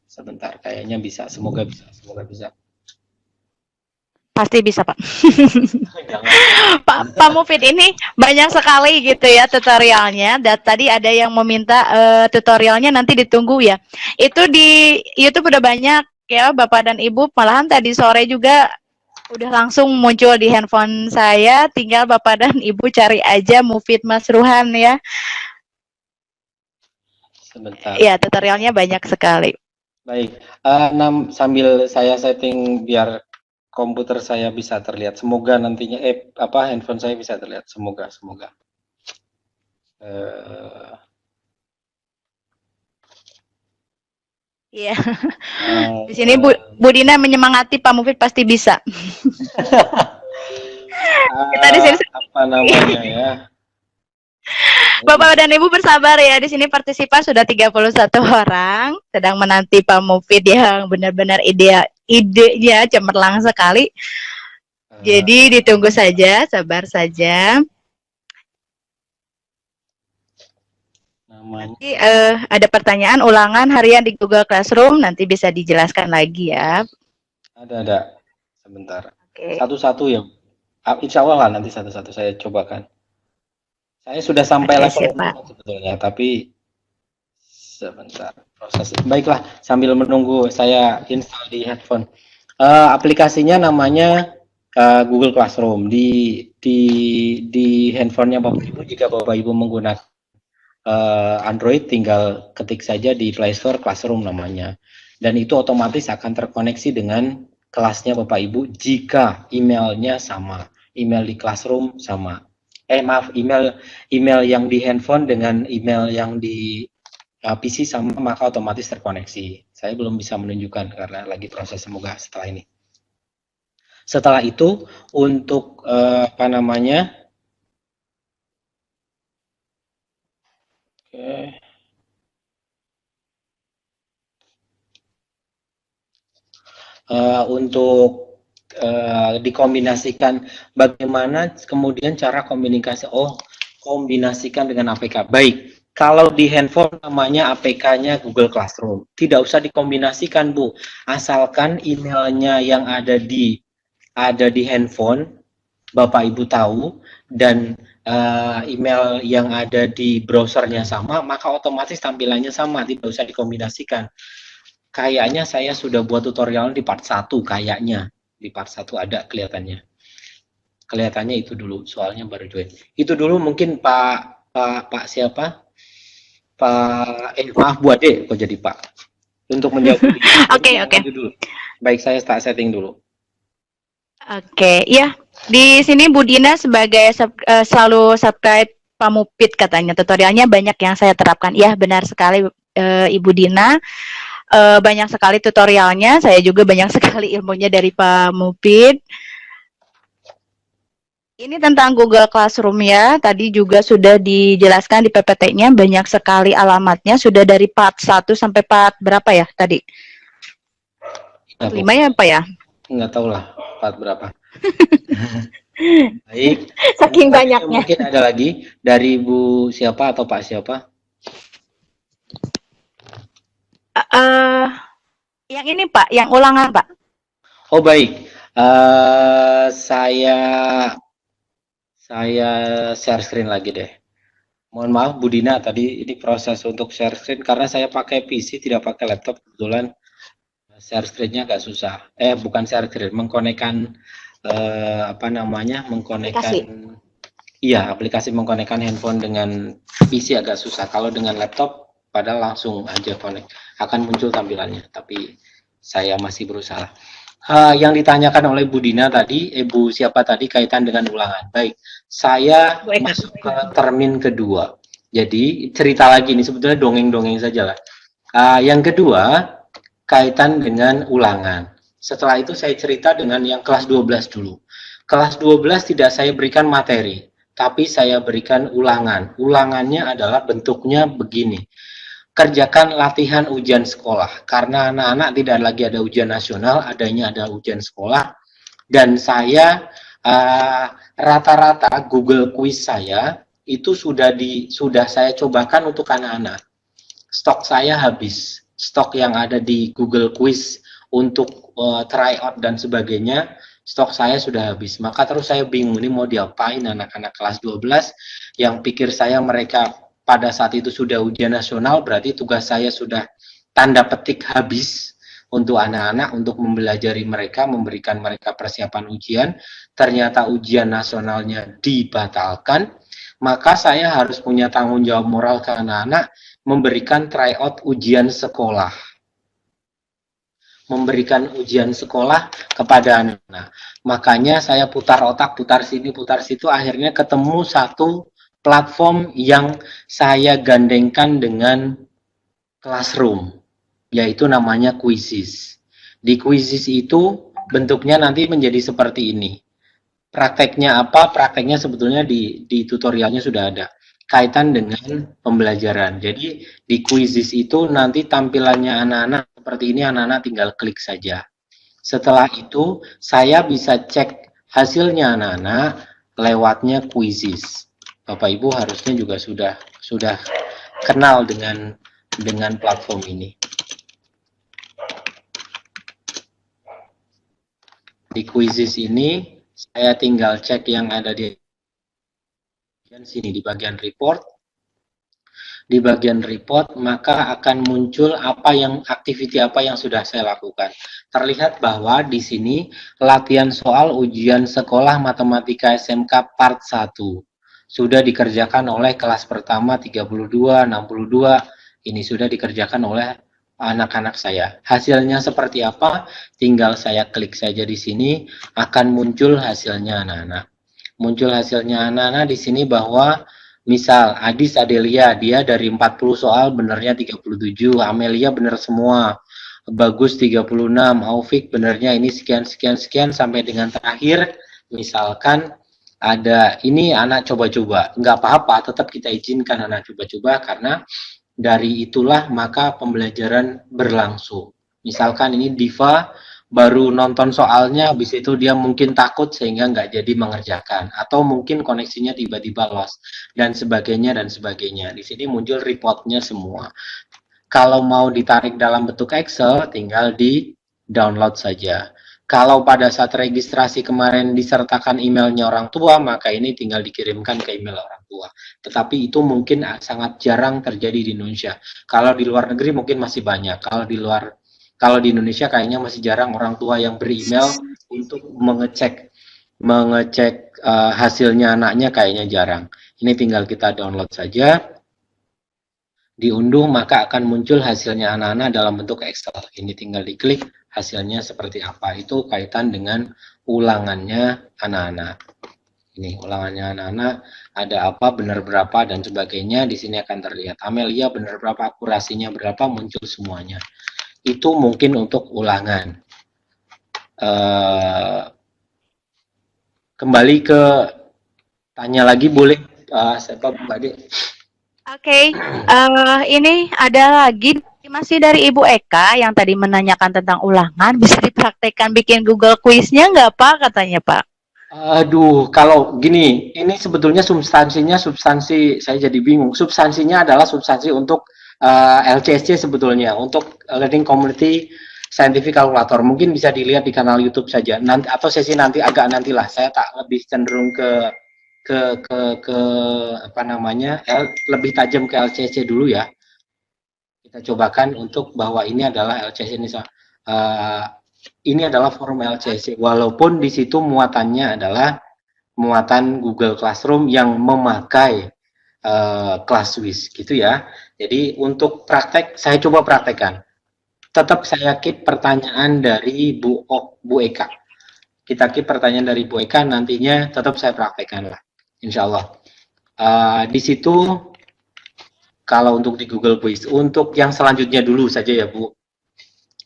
sebentar, kayaknya bisa, semoga bisa. Pasti bisa, Pak. Pak Mufid, ini banyak sekali gitu ya tutorialnya. Dan tadi ada yang meminta tutorialnya nanti ditunggu ya. Itu di YouTube udah banyak ya, Bapak dan Ibu. Malahan tadi sore juga udah langsung muncul di handphone saya. Tinggal Bapak dan Ibu cari aja Mufid Mas Ruhan ya. Sebentar. Ya, tutorialnya banyak sekali. Baik, sambil saya setting biar komputer saya bisa terlihat. Semoga nantinya handphone saya bisa terlihat. Semoga. Iya. Di sini Bu Dina menyemangati Pak Mufid pasti bisa. Kita di sini apa namanya ya? Bapak dan Ibu bersabar ya, di sini partisipan sudah 31 orang, sedang menanti Pak Mufid yang benar-benar idenya cemerlang sekali. Jadi ditunggu saja, sabar saja. Nanti ada pertanyaan ulangan harian di Google Classroom, nanti bisa dijelaskan lagi ya. Ada. Sebentar. Satu-satu ya. Insya Allah lah nanti satu-satu saya cobakan. Saya sudah sampai level sebetulnya, tapi sebentar proses. Baiklah, sambil menunggu saya install di handphone. Aplikasinya namanya Google Classroom. Di handphonenya Bapak Ibu, jika Bapak Ibu menggunakan Android, tinggal ketik saja di Play Store Classroom namanya. Dan itu otomatis akan terkoneksi dengan kelasnya Bapak Ibu jika emailnya sama. Email di Classroom sama. Email yang di handphone dengan email yang di PC sama, maka otomatis terkoneksi. Saya belum bisa menunjukkan karena lagi proses, semoga setelah ini. Setelah itu untuk untuk dikombinasikan, bagaimana kemudian cara komunikasi. Kombinasikan dengan APK. Baik, kalau di handphone namanya APK-nya Google Classroom. Tidak usah dikombinasikan, Bu. Asalkan emailnya yang ada di handphone Bapak Ibu tahu dan email yang ada di browsernya sama, maka otomatis tampilannya sama, tidak usah dikombinasikan. Kayaknya saya sudah buat tutorial di part 1 kayaknya. Di part 1 ada kelihatannya. Kelihatannya itu dulu, soalnya baru join. Itu dulu mungkin Pak siapa? Maaf Bu Ade, kok jadi Pak. Untuk menjawab. Oke. Baik, saya start setting dulu. Oke, ya. Di sini Bu Dina sebagai selalu subscribe Pak Mufid katanya. Tutorialnya banyak yang saya terapkan. Ya, benar sekali Ibu Dina. Banyak sekali tutorialnya, saya juga banyak sekali ilmunya dari Pak Mufid. Ini tentang Google Classroom ya, tadi juga sudah dijelaskan di PPT-nya, banyak sekali alamatnya, sudah dari part 1 sampai part berapa ya tadi? 5 ya Pak ya? Nggak tahu lah, part berapa. Baik. Saking banyaknya. Mungkin ada lagi dari Bu siapa atau Pak siapa? Yang ini Pak, yang ulangan Pak. Oh baik, saya share screen lagi deh. Mohon maaf Bu Dina, tadi ini proses untuk share screen karena saya pakai PC tidak pakai laptop, kebetulan share screen-nya agak susah. Bukan share screen, mengkonekkan apa namanya, mengkonekkan, Aplikasi. iya, aplikasi mengkonekkan handphone dengan PC agak susah. Kalau dengan laptop, padahal langsung aja connect, akan muncul tampilannya. Tapi saya masih berusaha. Yang ditanyakan oleh Bu Dina tadi, Bu siapa tadi kaitan dengan ulangan. Baik, saya Bu Eka. masuk ke termin kedua. Jadi cerita lagi ini sebetulnya dongeng-dongeng saja lah. Yang kedua, kaitan dengan ulangan. Setelah itu saya cerita dengan yang kelas 12 dulu. Kelas 12 tidak saya berikan materi, tapi saya berikan ulangan. Ulangannya adalah bentuknya begini. Kerjakan latihan ujian sekolah. Karena anak-anak tidak lagi ada ujian nasional, adanya ada ujian sekolah. Dan saya rata-rata Google Quiz saya itu sudah saya cobakan untuk anak-anak. Stok saya habis, stok yang ada di Google Quiz untuk tryout dan sebagainya, stok saya sudah habis. Maka terus saya bingung ini mau diapain anak-anak kelas 12 yang pikir saya mereka pada saat itu sudah ujian nasional, berarti tugas saya sudah tanda petik habis untuk anak-anak, untuk mempelajari mereka, memberikan mereka persiapan ujian. Ternyata ujian nasionalnya dibatalkan, maka saya harus punya tanggung jawab moral ke anak-anak, memberikan tryout ujian sekolah. Memberikan ujian sekolah kepada anak-anak. Makanya saya putar otak, putar sini, putar situ, akhirnya ketemu satu platform yang saya gandengkan dengan Classroom, yaitu namanya Quizzes. Di Quizzes itu bentuknya nanti menjadi seperti ini. Prakteknya apa? Prakteknya sebetulnya di tutorialnya sudah ada. Kaitan dengan pembelajaran. Jadi di quizzes itu nanti tampilannya anak-anak seperti ini, anak-anak tinggal klik saja. Setelah itu saya bisa cek hasilnya anak-anak lewatnya quizzes. Bapak Ibu harusnya juga sudah kenal dengan platform ini. Di quizzes ini saya tinggal cek yang ada di sini di bagian report. Di bagian report maka akan muncul activity apa yang sudah saya lakukan. Terlihat bahwa di sini latihan soal ujian sekolah matematika SMK part 1 sudah dikerjakan oleh kelas pertama 32, 62. Ini sudah dikerjakan oleh anak-anak saya. Hasilnya seperti apa? Tinggal saya klik saja di sini, akan muncul hasilnya anak-anak. Muncul hasilnya anak-anak di sini bahwa misal Adis Adelia, dia dari 40 soal benernya 37, Amelia bener semua, Bagus 36, Aufik benernya ini sekian sampai dengan terakhir misalkan ada ini anak coba-coba, nggak apa-apa, tetap kita izinkan anak coba-coba karena dari itulah maka pembelajaran berlangsung. Misalkan ini Diva baru nonton soalnya, habis itu dia mungkin takut sehingga nggak jadi mengerjakan, atau mungkin koneksinya tiba-tiba lost, dan sebagainya, dan sebagainya. Di sini muncul reportnya semua. Kalau mau ditarik dalam bentuk Excel, tinggal di download saja. Kalau pada saat registrasi kemarin disertakan emailnya orang tua, maka ini tinggal dikirimkan ke email orang tua. Tetapi itu mungkin sangat jarang terjadi di Indonesia. Kalau di luar negeri mungkin masih banyak. Kalau di Indonesia kayaknya masih jarang orang tua yang beremail untuk mengecek hasilnya anaknya, kayaknya jarang. Ini tinggal kita download saja, diunduh, maka akan muncul hasilnya anak-anak dalam bentuk Excel. Ini tinggal diklik, hasilnya seperti apa. Itu kaitan dengan ulangannya anak-anak. Ini ulangannya anak-anak, ada apa, benar berapa, dan sebagainya. Di sini akan terlihat. Amelia benar berapa, akurasinya berapa, muncul semuanya. Itu mungkin untuk ulangan. Kembali ke tanya lagi, boleh siapa Bu Ade? Oke, ini ada lagi masih dari Ibu Eka yang tadi menanyakan tentang ulangan, bisa dipraktekkan bikin Google Quiz-nya nggak Pak, katanya Pak? Aduh, kalau gini, ini sebetulnya substansi saya jadi bingung. Substansinya adalah substansi untuk LCSC sebetulnya, untuk Learning Community Scientific Calculator. Mungkin bisa dilihat di kanal YouTube saja. Nanti atau sesi nanti agak nantilah. Saya tak lebih cenderung ke apa namanya? Lebih tajam ke LCSC dulu ya. Kita cobakan untuk bahwa ini adalah LCSC ini ini adalah forum LCC, walaupun di situ muatannya adalah muatan Google Classroom yang memakai ClassWiz gitu ya. Jadi untuk praktek, saya coba praktekkan. Tetap saya keep pertanyaan dari Bu Eka. Kita keep pertanyaan dari Bu Eka, nantinya tetap saya praktekkan lah, insya Allah. Di situ kalau untuk di Google Quiz, untuk yang selanjutnya dulu saja ya Bu.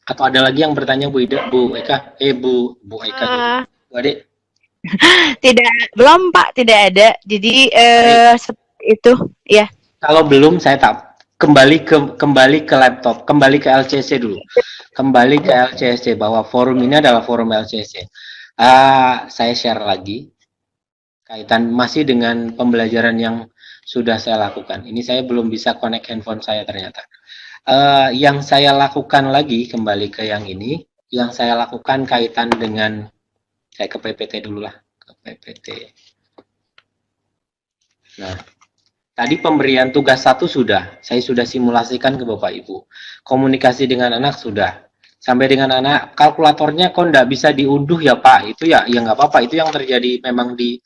Atau ada lagi yang bertanya Bu Eka, Bu Eka dulu. Bu Ade? Tidak, belum Pak, tidak ada. Jadi itu ya. Kalau belum saya tak kembali ke laptop, kembali ke LCC dulu. Kembali ke LCC bahwa forum ini adalah forum LCC. Saya share lagi kaitan masih dengan pembelajaran yang sudah saya lakukan. Ini saya belum bisa connect handphone saya ternyata. Yang saya lakukan lagi kembali ke yang ini, yang saya lakukan kaitan dengan saya ke PPT dulu lah, ke PPT. Nah, tadi pemberian tugas 1 sudah, saya sudah simulasikan ke Bapak Ibu. Komunikasi dengan anak sudah. Sampai dengan anak, kalkulatornya kok nggak bisa diunduh ya Pak? Itu ya nggak apa-apa, itu yang terjadi memang di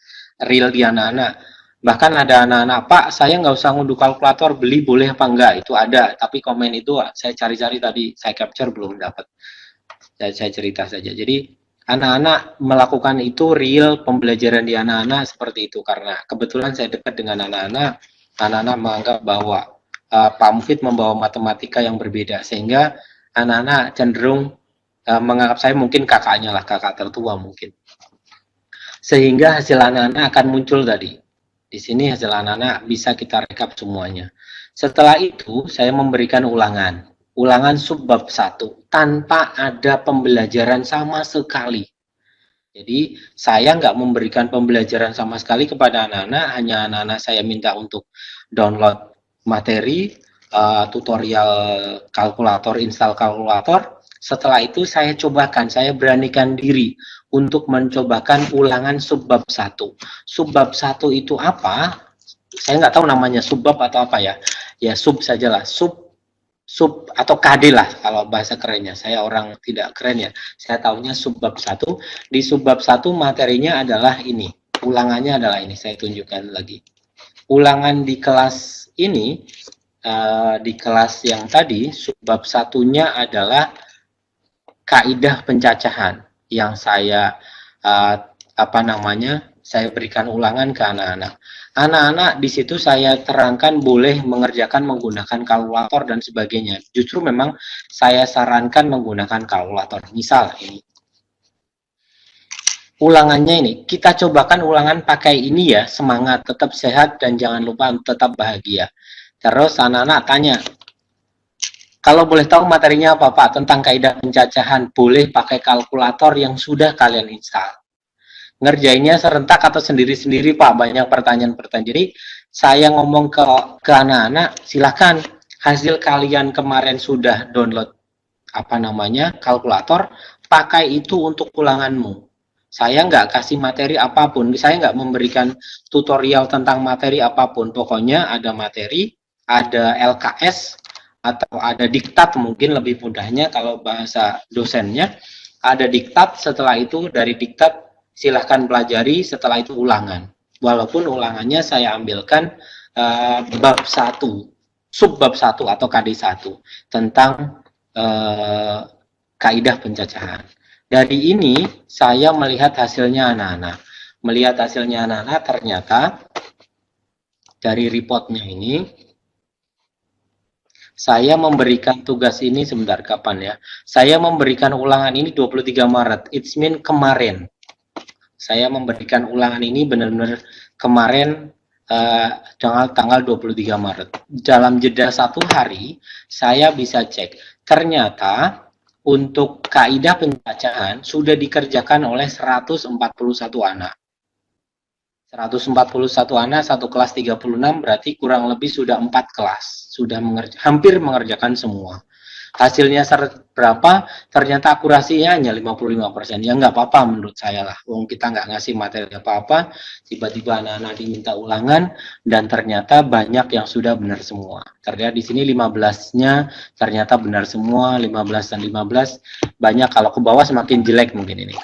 real di anak-anak. Bahkan ada anak-anak, Pak, saya nggak usah ngunduh kalkulator, beli boleh apa enggak? Itu ada, tapi komen itu saya cari-cari tadi, saya capture belum dapat. Saya cerita saja. Jadi anak-anak melakukan itu real pembelajaran di anak-anak seperti itu, karena kebetulan saya dekat dengan anak-anak menganggap bahwa Pak Mufid membawa matematika yang berbeda, sehingga anak-anak cenderung menganggap saya mungkin kakaknya lah, kakak tertua mungkin. Sehingga hasil anak-anak akan muncul tadi. Di sini hasil anak-anak bisa kita rekap semuanya. Setelah itu saya memberikan ulangan subbab 1 tanpa ada pembelajaran sama sekali. Jadi saya nggak memberikan pembelajaran sama sekali kepada anak-anak, hanya anak-anak saya minta untuk download materi, tutorial kalkulator, install kalkulator. Setelah itu saya cobakan, saya beranikan diri untuk mencobakan ulangan subbab 1. Subbab 1 itu apa? Saya nggak tahu namanya subbab atau apa ya. Ya sub sajalah, sub atau KD lah kalau bahasa kerennya. Saya orang tidak keren ya. Saya tahunya subbab 1. Di subbab 1 materinya adalah ini. Ulangannya adalah ini. Saya tunjukkan lagi. Ulangan di kelas ini, di kelas yang tadi, subbab 1-nya adalah kaidah pencacahan yang saya saya berikan ulangan ke anak-anak. Anak-anak di situ saya terangkan boleh mengerjakan menggunakan kalkulator dan sebagainya. Justru memang saya sarankan menggunakan kalkulator. Misal ini. Ulangannya ini, kita cobakan ulangan pakai ini ya, semangat, tetap sehat dan jangan lupa tetap bahagia. Terus anak-anak tanya, kalau boleh tahu materinya apa Pak tentang kaidah pencacahan, boleh pakai kalkulator yang sudah kalian install. Ngerjainnya serentak atau sendiri-sendiri Pak, banyak pertanyaan-pertanyaan. Jadi saya ngomong ke anak-anak, silakan hasil kalian kemarin sudah download kalkulator, pakai itu untuk ulanganmu. Saya nggak kasih materi apapun, saya nggak memberikan tutorial tentang materi apapun. Pokoknya ada materi, ada LKS, atau ada diktat mungkin lebih mudahnya kalau bahasa dosennya. Ada diktat, setelah itu dari diktat silahkan pelajari, setelah itu ulangan. Walaupun ulangannya saya ambilkan bab 1, subbab 1 atau KD 1 tentang kaidah pencacahan. Dari ini saya melihat hasilnya anak-anak. Melihat hasilnya anak-anak ternyata dari reportnya ini, saya memberikan tugas ini sebentar kapan ya? Saya memberikan ulangan ini 23 Maret. It's mean kemarin. Saya memberikan ulangan ini benar-benar kemarin tanggal 23 Maret. Dalam jeda 1 hari, saya bisa cek. Ternyata untuk kaidah pencacahan sudah dikerjakan oleh 141 anak. 141 anak, satu kelas 36, berarti kurang lebih sudah 4 kelas. Sudah hampir mengerjakan semua. Hasilnya berapa? Ternyata akurasinya hanya 55%. Ya nggak apa-apa menurut saya lah. Wong kita nggak ngasih materi apa-apa, tiba-tiba anak-anak diminta ulangan, dan ternyata banyak yang sudah benar semua. Terlihat di sini 15-nya ternyata benar semua, 15 dan 15. banyak, kalau ke bawah semakin jelek mungkin ini.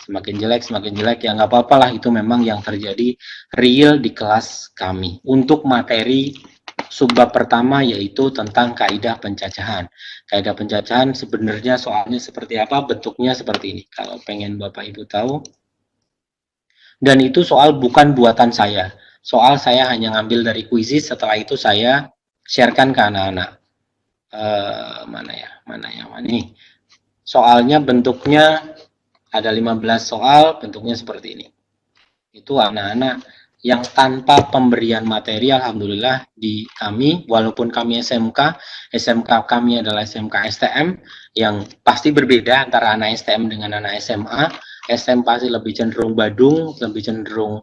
Semakin jelek ya nggak apa-apa lah, itu memang yang terjadi real di kelas kami. Untuk materi subbab pertama yaitu tentang kaidah pencacahan. Kaidah pencacahan sebenarnya soalnya seperti apa, bentuknya seperti ini. Kalau pengen Bapak Ibu tahu. Dan itu soal bukan buatan saya. Soal saya hanya ngambil dari kuisis, setelah itu saya sharekan ke anak-anak. Mana nih. Soalnya bentuknya ada 15 soal, bentuknya seperti ini. Itu anak-anak yang tanpa pemberian materi, alhamdulillah di kami, walaupun kami SMK kami adalah SMK STM, yang pasti berbeda antara anak STM dengan anak SMA. STM pasti lebih cenderung badung, lebih cenderung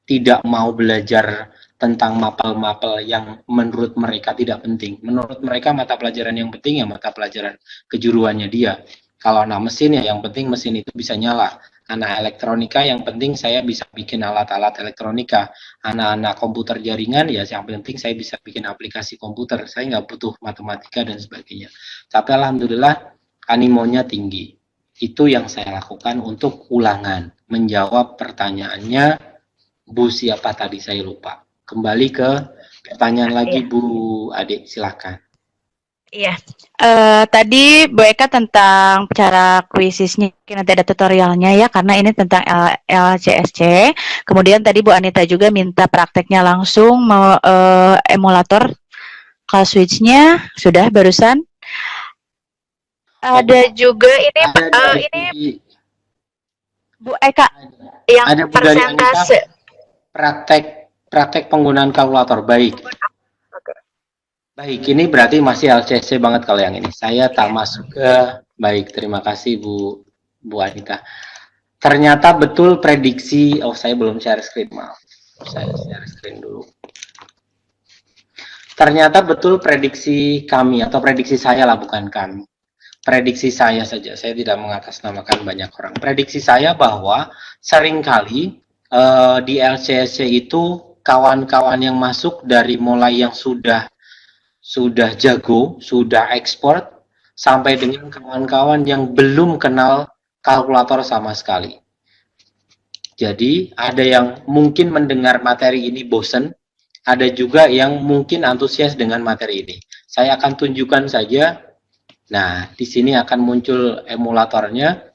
tidak mau belajar tentang mapel-mapel yang menurut mereka tidak penting. Menurut mereka mata pelajaran yang penting ya mata pelajaran kejuruannya dia. Kalau anak mesin ya yang penting mesin itu bisa nyala. Anak elektronika yang penting saya bisa bikin alat-alat elektronika. Anak-anak komputer jaringan ya yang penting saya bisa bikin aplikasi komputer. Saya nggak butuh matematika dan sebagainya. Tapi alhamdulillah animonya tinggi. Itu yang saya lakukan untuk ulangan. Menjawab pertanyaannya Bu siapa tadi saya lupa. Kembali ke pertanyaan lagi Bu Ade, silakan. Iya, tadi Bu Eka tentang cara kuisisnya, nanti ada tutorialnya ya, karena ini tentang LCSC. Kemudian tadi Bu Anita juga minta prakteknya langsung, emulator call switch-nya sudah barusan. Ada juga ini, ini Bu Eka yang ada persentase. Praktek penggunaan kalkulator, baik. Baik, ini berarti masih LCC banget kalau yang ini. Saya tak masuk ke, baik, terima kasih Bu Anita. Ternyata betul prediksi, saya belum share screen, maaf. Saya share screen dulu. Ternyata betul prediksi kami, atau prediksi saya lah, bukan kami. Prediksi saya saja, saya tidak mengatasnamakan banyak orang. Prediksi saya bahwa seringkali di LCC itu kawan-kawan yang masuk dari mulai yang sudah jago, sudah ekspor, sampai dengan kawan-kawan yang belum kenal kalkulator sama sekali. Jadi, ada yang mungkin mendengar materi ini bosen, ada juga yang mungkin antusias dengan materi ini. Saya akan tunjukkan saja. Nah, di sini akan muncul emulatornya.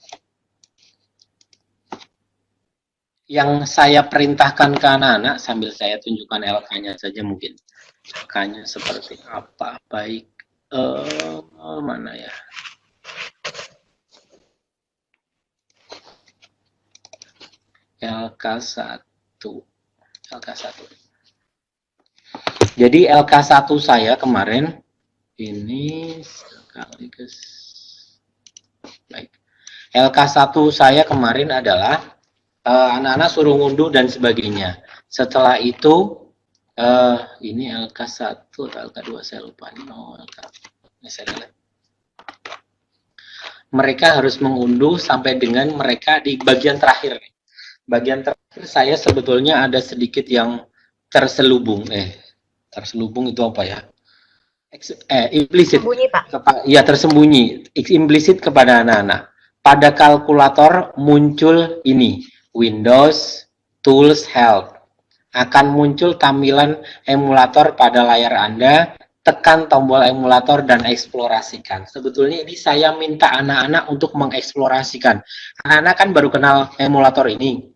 Yang saya perintahkan ke anak-anak, sambil saya tunjukkan LK-nya saja mungkin. LK-nya seperti apa, baik, mana ya, LK1. Jadi LK1 saya kemarin ini sekaligus, baik, LK1 saya kemarin adalah anak-anak suruh ngunduh dan sebagainya. Setelah itu ini LK1 atau LK2 saya lupa nih. Mereka harus mengunduh sampai dengan mereka di bagian terakhir. Bagian terakhir saya sebetulnya ada sedikit yang terselubung. Terselubung itu apa ya? Implisit. Ya, tersembunyi. Implisit kepada anak-anak. Pada kalkulator muncul ini, Windows Tools Help. Akan muncul tampilan emulator pada layar Anda, tekan tombol emulator dan eksplorasikan. Sebetulnya ini saya minta anak-anak untuk mengeksplorasikan. Anak-anak kan baru kenal emulator ini.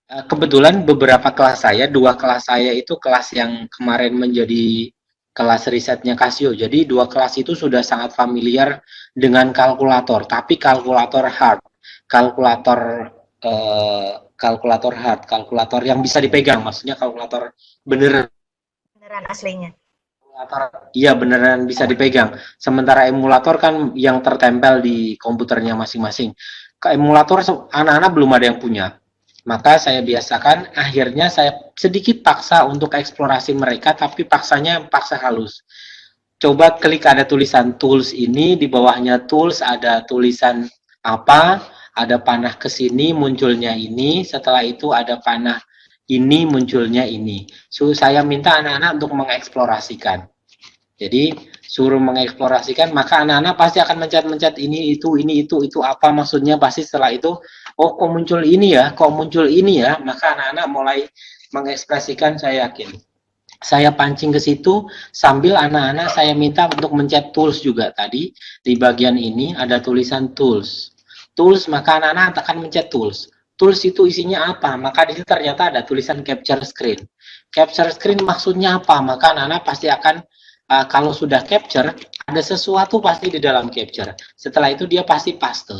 Kebetulan beberapa kelas saya, 2 kelas saya itu kelas yang kemarin menjadi kelas risetnya Casio. Jadi 2 kelas itu sudah sangat familiar dengan kalkulator, tapi kalkulator hard, kalkulator hard, kalkulator yang bisa dipegang, maksudnya kalkulator beneran Aslinya. Iya, beneran bisa dipegang. Sementara emulator kan yang tertempel di komputernya masing-masing. Ke emulator anak-anak belum ada yang punya. Maka saya biasakan, akhirnya saya sedikit paksa untuk eksplorasi mereka, tapi paksa halus. Coba klik ada tulisan tools ini, di bawahnya tools ada tulisan apa, ada panah ke sini munculnya ini, setelah itu ada panah ini munculnya ini. So, saya minta anak-anak untuk mengeksplorasikan. Jadi suruh mengeksplorasikan, maka anak-anak pasti akan mencet-mencet ini itu apa maksudnya. Pasti setelah itu, oh kok muncul ini ya, maka anak-anak mulai mengekspresikan. Saya yakin saya pancing ke situ sambil anak-anak saya minta untuk mencet tools juga. Tadi di bagian ini ada tulisan tools, maka anak-anak akan mencet tools. Tools itu isinya apa? Maka di situ ternyata ada tulisan capture screen. Capture screen maksudnya apa? Maka anak-anak pasti akan kalau sudah capture, ada sesuatu pasti di dalam capture. Setelah itu dia pasti paste.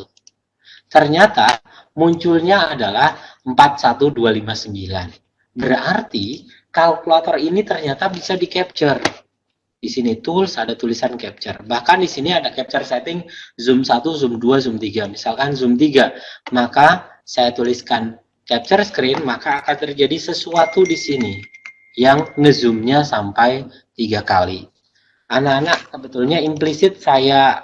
Ternyata munculnya adalah 41259. Berarti kalkulator ini ternyata bisa di capture. Di sini tools ada tulisan capture. Bahkan di sini ada capture setting zoom 1, zoom 2, zoom 3. Misalkan zoom 3, maka saya tuliskan capture screen, maka akan terjadi sesuatu di sini yang ngezoomnya sampai 3 kali. Anak-anak sebetulnya implisit saya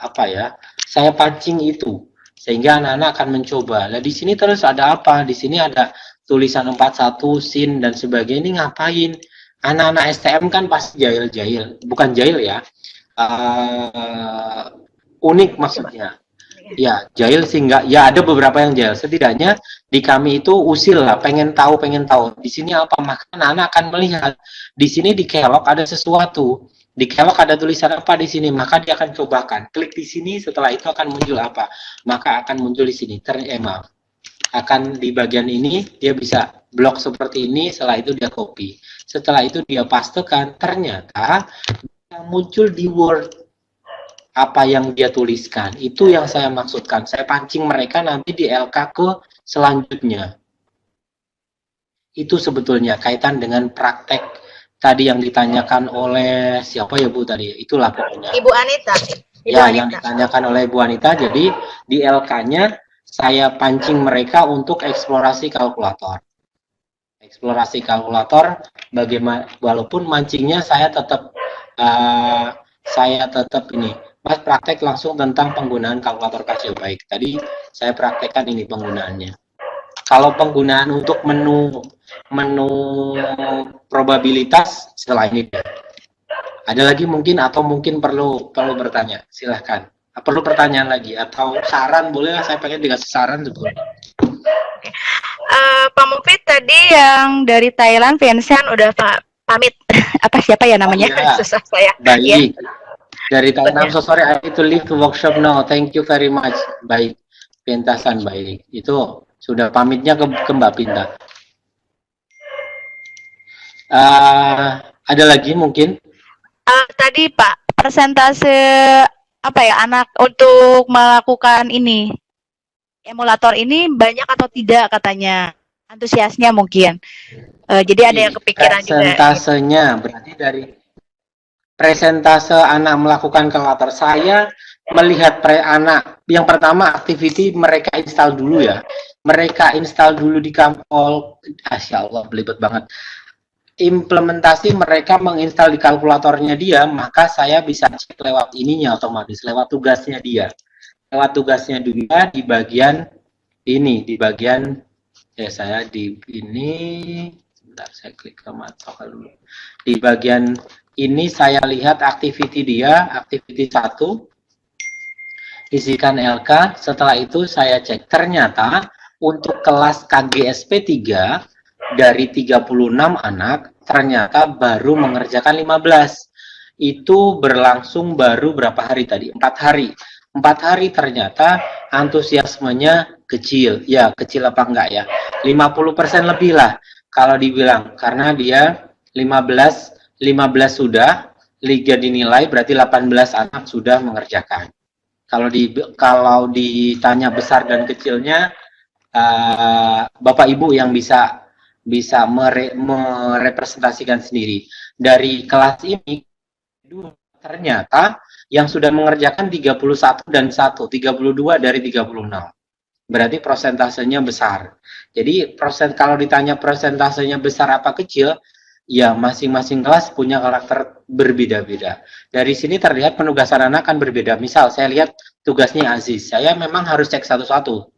saya pancing itu sehingga anak-anak akan mencoba. Nah di sini terus ada apa? Di sini ada tulisan 41 sin dan sebagainya. Ini ngapain? Anak-anak STM kan pasti jahil-jahil, bukan jahil ya, unik maksudnya. Ya jahil sih enggak, ya ada beberapa yang jahil. Setidaknya di kami itu usil lah, pengen tahu. Di sini apa? Maka anak-anak akan melihat di sini di kelok ada sesuatu. Di kelok ada tulisan apa di sini, maka dia akan cobakan. Klik di sini, setelah itu akan muncul apa? Maka akan muncul di sini. Maaf. Akan di bagian ini dia bisa blok seperti ini, setelah itu dia copy. Setelah itu dia pastekan, ternyata yang muncul di Word apa yang dia tuliskan. Itu yang saya maksudkan. Saya pancing mereka nanti di LK ke selanjutnya. Itu sebetulnya kaitan dengan praktek tadi yang ditanyakan oleh siapa ya Bu tadi? Itulah pokoknya. Ibu Anita. Yang ditanyakan oleh Ibu Anita. Jadi di LK-nya saya pancing mereka untuk eksplorasi kalkulator. Eksplorasi kalkulator, bagaimana? Walaupun mancingnya saya tetap ini. Mas praktek langsung tentang penggunaan kalkulator kecil. Baik, tadi saya praktekkan ini penggunaannya. Kalau penggunaan untuk menu probabilitas setelah ini. Ada lagi mungkin atau mungkin perlu bertanya? Silahkan. Perlu pertanyaan lagi atau saran boleh lah, saya pengen dikasih saran sebetulnya. Pak Mufid tadi yang dari Thailand, Vincent udah pamit. Apa siapa ya namanya? Oh, ya. Susah saya. Baik. Ya. Dari Thailand, so sorry I need to leave the workshop now. Thank you very much. Baik. Pentasan baik. Itu sudah pamitnya ke Mbak Pinta. Ada lagi mungkin? Tadi Pak, persentase apa ya anak untuk melakukan ini emulator ini banyak atau tidak katanya, antusiasnya mungkin. Jadi ada yang kepikiran juga. Presentasenya berarti dari presentase anak melakukan kalkulator. Saya melihat anak yang pertama activity mereka install dulu ya. Mereka install dulu di Kampol. Masya Allah belibet banget. Implementasi mereka menginstal di kalkulatornya dia, maka saya bisa cek lewat ininya otomatis, lewat tugasnya dia. Lewat tugasnya dia di bagian ini, di bagian saya di ini, sebentar saya klik ke Matoka dulu. Di bagian ini saya lihat activity dia, activity 1, isikan LK, setelah itu saya cek, ternyata untuk kelas KGSP 3, dari 36 anak, ternyata baru mengerjakan 15. Itu berlangsung baru berapa hari tadi? 4 hari. 4 hari ternyata antusiasmenya kecil. Ya, kecil apa enggak ya? 50% lebih lah kalau dibilang. Karena dia 15 sudah, liga dinilai berarti 18 anak sudah mengerjakan. Kalau ditanya besar dan kecilnya, Bapak Ibu yang bisa merepresentasikan sendiri. Dari kelas ini ternyata yang sudah mengerjakan 31 dan 1, 32 dari 36. Berarti persentasenya besar. Jadi kalau ditanya persentasenya besar apa kecil, ya masing-masing kelas punya karakter berbeda-beda. Dari sini terlihat penugasan anak kan berbeda. Misal saya lihat tugasnya Aziz, saya memang harus cek satu-satu.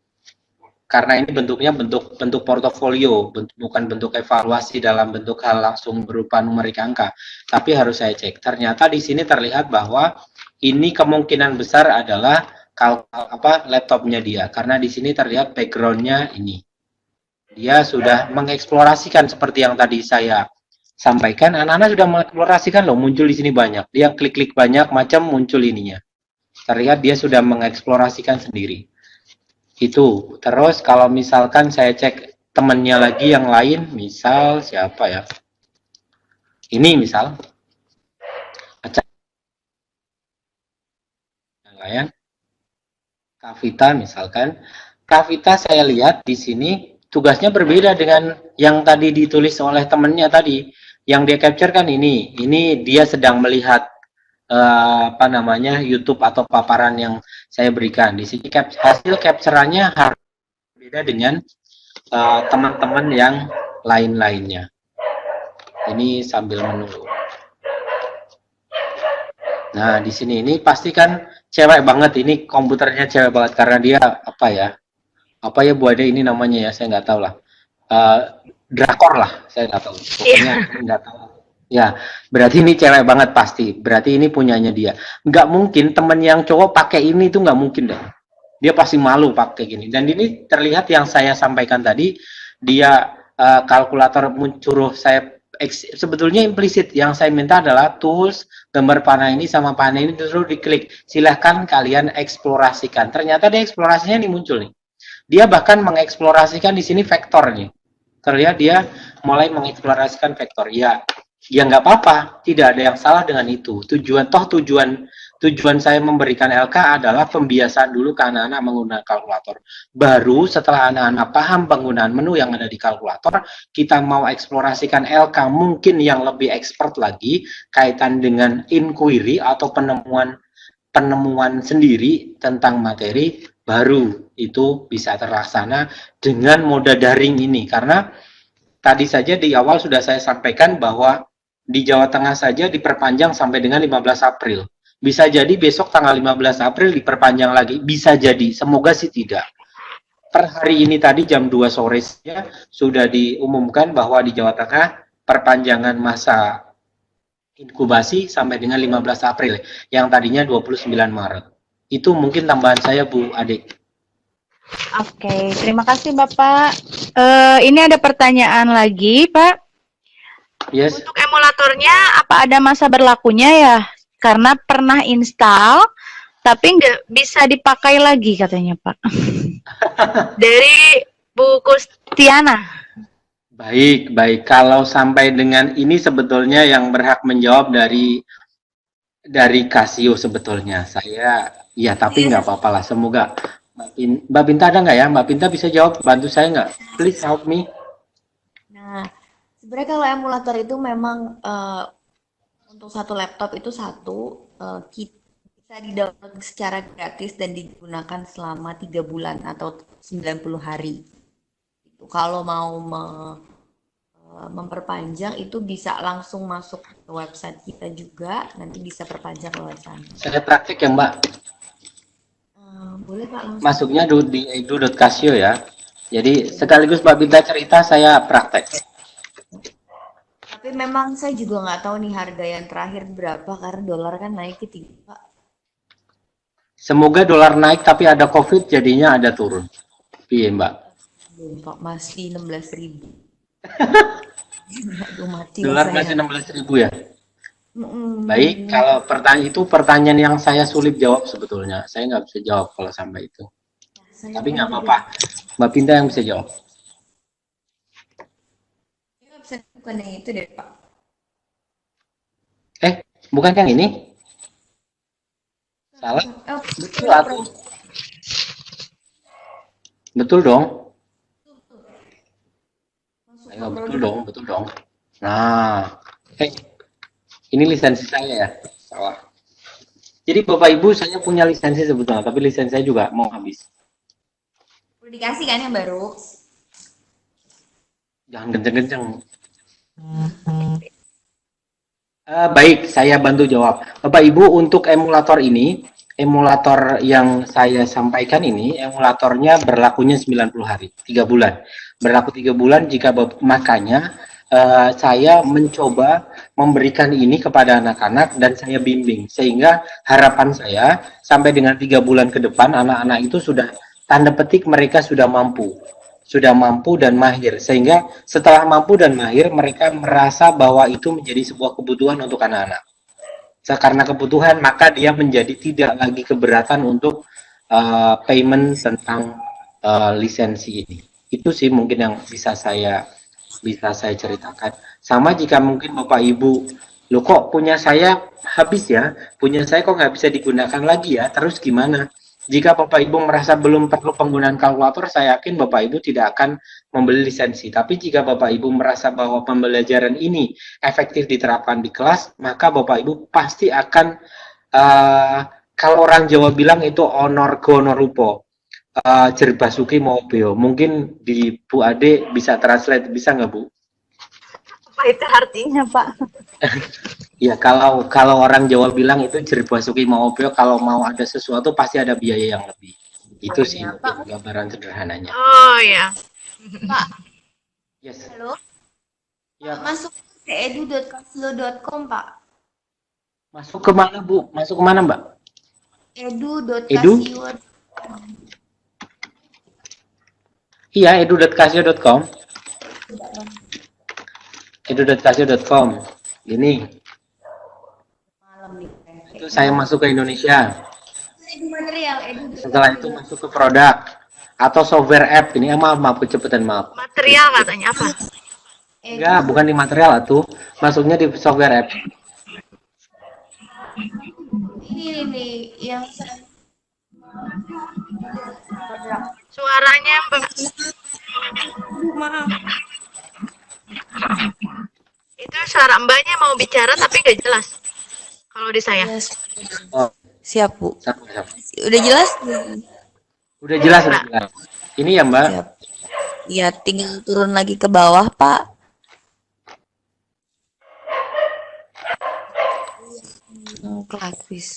karena ini bentuknya bentuk portofolio, bukan bentuk evaluasi dalam bentuk hal langsung berupa numerik angka, tapi harus saya cek. Ternyata di sini terlihat bahwa ini kemungkinan besar adalah laptopnya dia, karena di sini terlihat backgroundnya ini. Dia sudah mengeksplorasikan seperti yang tadi saya sampaikan, anak-anak sudah mengeksplorasikan loh, muncul di sini banyak. Dia klik-klik banyak macam muncul ininya. Terlihat dia sudah mengeksplorasikan sendiri. Itu. Terus kalau misalkan saya cek temannya lagi yang lain, misal siapa ya? Ini misal. Yang lain. Kavita misalkan. Kavita saya lihat di sini tugasnya berbeda dengan yang tadi ditulis oleh temannya tadi. Yang dia capture kan ini. Ini dia sedang melihat YouTube atau paparan yang saya berikan. Di sini hasil capture-nya harus berbeda dengan teman-teman yang lain-lainnya. Ini sambil menunggu. Nah, di sini ini pasti kan cewek banget, ini komputernya cewek banget karena dia apa ya Bu Ade ini namanya ya, saya nggak tahu lah. Drakor lah, saya nggak tahu. Pokoknya nggak tahu. Ya, berarti ini cewek banget pasti. Berarti ini punyanya dia. Nggak mungkin temen yang cowok pakai ini tuh nggak mungkin deh. Dia pasti malu pakai gini. Dan ini terlihat yang saya sampaikan tadi, dia kalkulator mencuruh saya. Sebetulnya implisit yang saya minta adalah tools, gambar panah ini sama panah ini terus diklik. Silahkan kalian eksplorasikan. Ternyata dia eksplorasinya ini muncul nih. Dia bahkan mengeksplorasikan di sini vektornya. Terlihat dia mulai mengeksplorasikan vektor. Ya nggak apa-apa, tidak ada yang salah dengan itu. Tujuan saya memberikan LK adalah pembiasaan dulu ke anak-anak menggunakan kalkulator. Baru setelah anak-anak paham penggunaan menu yang ada di kalkulator, kita mau eksplorasikan LK mungkin yang lebih expert lagi kaitan dengan inquiry atau penemuan sendiri tentang materi, baru itu bisa terlaksana dengan moda daring ini. Karena tadi saja di awal sudah saya sampaikan bahwa di Jawa Tengah saja diperpanjang sampai dengan 15 April. Bisa jadi besok tanggal 15 April diperpanjang lagi. Bisa jadi, semoga sih tidak. Per hari ini tadi jam 2 sore sudah diumumkan bahwa di Jawa Tengah perpanjangan masa inkubasi sampai dengan 15 April. Yang tadinya 29 Maret. Itu mungkin tambahan saya Bu Adik. Oke, terima kasih Bapak. Ini ada pertanyaan lagi Pak. Yes. Untuk emulatornya apa ada masa berlakunya ya? Karena pernah install tapi nggak bisa dipakai lagi katanya Pak. Dari Bu Kustiana. Baik. Kalau sampai dengan ini sebetulnya yang berhak menjawab dari Casio sebetulnya. Saya ya tapi nggak apa-apa lah. Semoga Mbak Binta ada nggak ya? Mbak Binta bisa jawab, bantu saya nggak? Please help me. Nah, sebenarnya kalau emulator itu memang untuk satu laptop itu bisa di-download secara gratis dan digunakan selama 3 bulan atau 90 hari. Kalau mau memperpanjang itu bisa langsung masuk ke website kita juga, nanti bisa perpanjang lewat sana. Saya praktik ya Mbak. Boleh Pak langsung. Masuknya di edu.casio ya. Jadi sekaligus Mbak Binta cerita, saya praktek. Tapi memang saya juga nggak tahu nih harga yang terakhir berapa karena dolar kan naik ke 3 Pak. Semoga dolar naik tapi ada COVID jadinya ada turun. Iya Mbak. Belum Pak, masih 16.000. Aduh, mati Dolar saya. masih 16.000 ya. Baik, kalau pertanyaan yang saya sulit jawab sebetulnya. Saya nggak bisa jawab kalau sampai itu. Tapi nggak apa-apa. Mbak Binta yang bisa jawab. Bukan yang itu deh Pak. Bukan yang ini? Salah? Betul aku. Betul dong. Ayo, betul dong. Nah, ini lisensi saya ya. Salah. Jadi Bapak Ibu saya punya lisensi sebetulnya, tapi lisensi saya juga mau habis. Udah dikasih kan yang baru? Jangan kenceng-kenceng. Baik, saya bantu jawab. Bapak Ibu, untuk emulator ini emulator yang saya sampaikan ini, emulatornya berlakunya 90 hari, 3 bulan. Berlaku 3 bulan jika makanya saya mencoba memberikan ini kepada anak-anak dan saya bimbing. Sehingga harapan saya sampai dengan 3 bulan ke depan anak-anak itu sudah tanda petik mereka sudah mampu dan mahir. Sehingga setelah mampu dan mahir mereka merasa bahwa itu menjadi sebuah kebutuhan untuk anak-anak. Karena kebutuhan maka dia menjadi tidak lagi keberatan untuk payment tentang lisensi ini. Itu sih mungkin yang bisa saya ceritakan. Sama jika mungkin Bapak Ibu, loh kok punya saya habis ya, punya saya kok nggak bisa digunakan lagi ya, terus gimana? Jika Bapak Ibu merasa belum perlu penggunaan kalkulator, saya yakin Bapak Ibu tidak akan membeli lisensi. Tapi jika Bapak Ibu merasa bahwa pembelajaran ini efektif diterapkan di kelas, maka Bapak Ibu pasti akan, kalau orang Jawa bilang itu honor gonorupo, jerbasuki mobeo. Mungkin di Bu Ade bisa translate, bisa nggak Bu? Apa itu artinya, Pak? Ya, kalau orang Jawa bilang itu jerbasuki mobeo, kalau mau ada sesuatu pasti ada biaya yang lebih. Itu sih mungkin gambaran sederhananya. Oh ya. Pak, Yes. halo? Ya, Masuk ke edu.kaslo.com, Pak. masuk ke mana Bu? Masuk ke mana Mbak? edu.kasio. Iya, edu.kasio.com. edu.kasio.com. Ini Malam nih. itu saya masuk ke Indonesia. Edu material, edu. Setelah itu masuk ke produk atau software app. Ini maaf kecepatan, maaf. Material katanya apa? Enggak, bukan di material tuh. Masuknya di software app. Ini nih yang Suaranya, Mbak. maaf. Itu suara Mbaknya mau bicara tapi nggak jelas. Kalau di saya. Yes. Oh, Siap, Bu. siap. Udah jelas? Udah jelas. Ini ya Mbak. Siap. Iya, tinggal turun lagi ke bawah, Pak. Kelas WIS.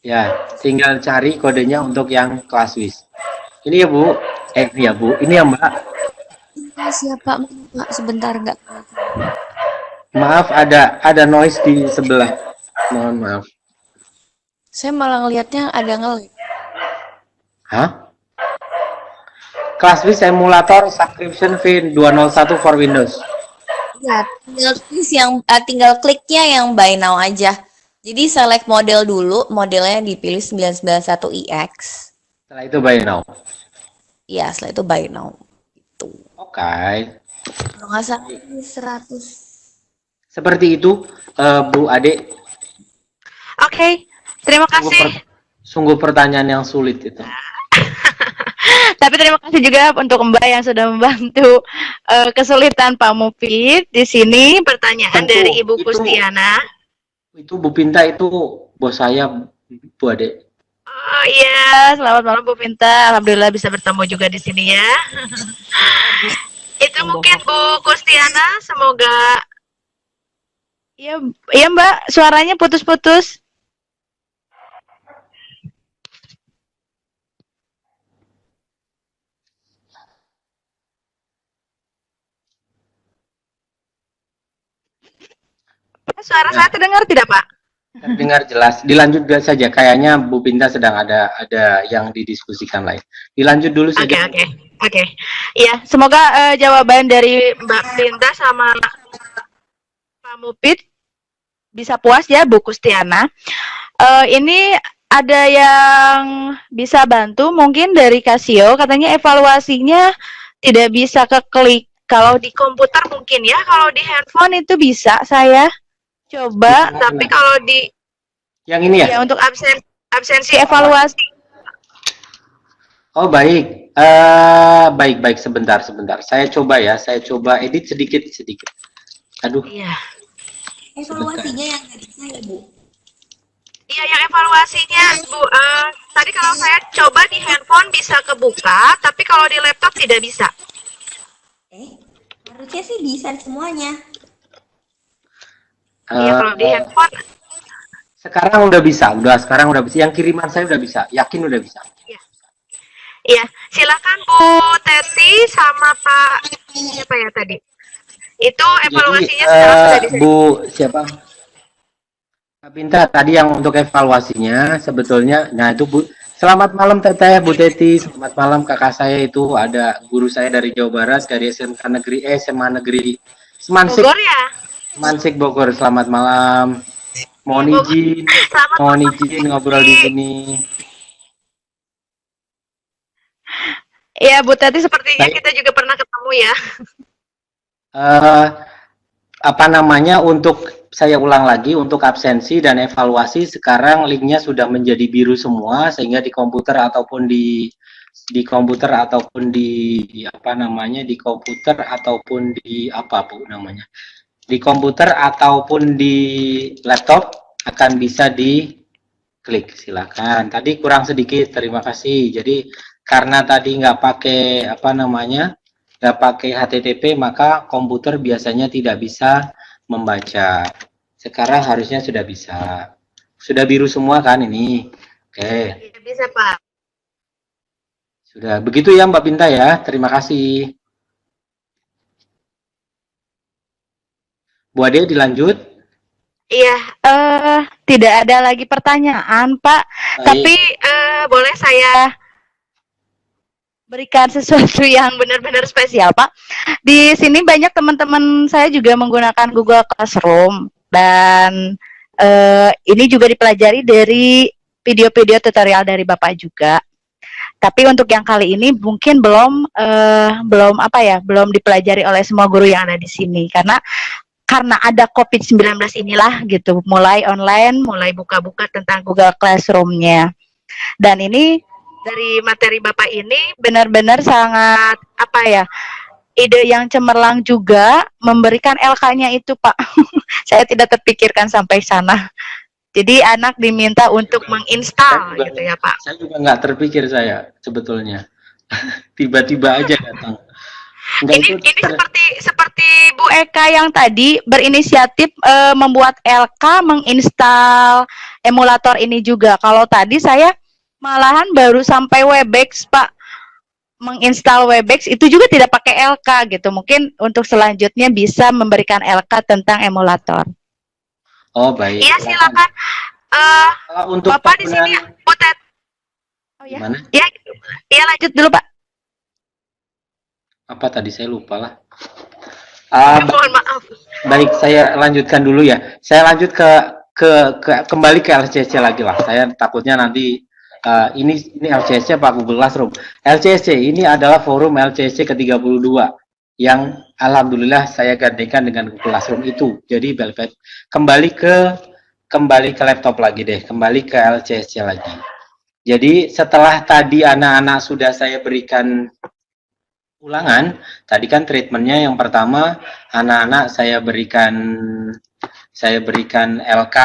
Ya, tinggal cari kodenya untuk yang kelas WIS. Ini ya Bu. Ini ya Bu. Ini ya Mbak. Siap, Pak. Pak, sebentar enggak. Maaf, ada noise di sebelah. Mohon maaf. Saya malah ngelihatnya ada nge-lag. Hah? Kelas WIS emulator subscription fee 201 for Windows. Ya, tinggal kliknya yang buy now aja. Jadi select model dulu, modelnya dipilih 991iX. Setelah itu buy now. Iya, setelah itu buy now. Itu. Oke. Kalau nggak salah ini 100. Seperti itu, Bu Ade. Oke, terima kasih. Sungguh pertanyaan yang sulit itu. Tapi terima kasih juga untuk Mbak yang sudah membantu kesulitan Pak Mufid. Di sini pertanyaan Tentu, dari Ibu Kustiana. Itu Bu Pinta itu bos saya, Bu Ade. Oh iya, selamat malam Bu Pinta. Alhamdulillah bisa bertemu juga di sini ya. Itu mungkin Bu Kustiana, semoga iya Mbak, suaranya putus-putus. Suara saya terdengar tidak, Pak? Terdengar jelas. Dilanjut saja. Kayaknya Bu Pinta sedang ada yang didiskusikan lain. Dilanjut dulu saja. Oke. Iya, semoga jawaban dari Mbak Pinta sama Pak Mufid bisa puas ya, Bu Kustiana. Ini ada yang bisa bantu mungkin dari Casio, katanya evaluasinya tidak bisa keklik. Kalau di komputer mungkin ya, kalau di handphone itu bisa saya coba, tapi kalau di yang ini ya? Ya, untuk absensi evaluasi. Oh, baik. Baik, sebentar. Saya coba edit sedikit. Aduh. Iya. Evaluasinya yang dari saya, Bu. Iya, yang evaluasinya, Bu. Tadi kalau saya coba di handphone bisa kebuka, tapi kalau di laptop tidak bisa. Harusnya sih bisa semuanya. Iya, kalau di handphone. Sekarang udah bisa. Yang kiriman saya udah bisa, yakin udah bisa. Iya, silakan Bu Teti sama Pak siapa ya tadi? Itu evaluasinya sekarang sudah bisa. Bu siapa? Kak Pinta tadi yang untuk evaluasinya sebetulnya, nah itu Bu. Selamat malam Teteh, Bu Teti. Selamat malam kakak saya itu ada guru saya dari Jawa Barat dari SMA Negeri Semansik. Bogor ya? Semansik Bogor. Selamat malam. Mohon izin ngobrol di sini. Iya Bu Teti, sepertinya kita juga pernah ketemu ya. Apa namanya, untuk saya ulang lagi untuk absensi dan evaluasi sekarang linknya sudah menjadi biru semua, sehingga di komputer ataupun di komputer ataupun di apa namanya di komputer ataupun di apa Bu namanya di komputer ataupun di laptop akan bisa diklik. Silakan. Tadi kurang sedikit, terima kasih. Jadi karena tadi nggak pakai apa namanya nggak pakai HTTP, maka komputer biasanya tidak bisa membaca. Sekarang harusnya sudah bisa. Sudah biru semua kan ini? Oke. Bisa Pak. Sudah. Begitu ya Mbak Pinta ya. Terima kasih. Bu Ade dilanjut. Iya, tidak ada lagi pertanyaan Pak. Baik. Tapi boleh saya berikan sesuatu yang benar-benar spesial Pak. Di sini banyak teman-teman saya juga menggunakan Google Classroom, dan ini juga dipelajari dari video-video tutorial dari Bapak juga. Tapi untuk yang kali ini mungkin belum dipelajari oleh semua guru yang ada di sini, karena ada COVID-19 inilah gitu, mulai online, mulai buka-buka tentang Google Classroom-nya. Dan ini dari materi Bapak ini benar-benar sangat ide yang cemerlang juga, memberikan LK-nya itu Pak. Saya tidak terpikirkan sampai sana. Jadi anak diminta untuk menginstal gitu ya Pak. Saya juga nggak terpikir saya sebetulnya. Tiba-tiba aja datang. Ini seperti Bu Eka yang tadi berinisiatif membuat LK menginstal emulator ini juga. Kalau tadi saya malahan baru sampai Webex Pak, menginstal Webex itu juga tidak pakai LK gitu. Mungkin untuk selanjutnya bisa memberikan LK tentang emulator. Oh baik. Iya silakan. Untuk Bapak di sini Butet. Oh ya. Gimana? Iya lanjut dulu Pak. Apa tadi saya lupa lah. Mohon maaf. Baik, saya lanjutkan dulu ya. Saya lanjut kembali ke LCC lagi lah. Saya takutnya nanti ini LCC apa Google Classroom. LCC ini adalah forum LCC ke-32 yang alhamdulillah saya gantikan dengan Google Classroom itu. Jadi Belvet kembali ke laptop lagi deh, kembali ke LCC lagi. Jadi setelah tadi anak-anak sudah saya berikan ulangan, tadi kan treatmentnya yang pertama anak-anak saya berikan LK,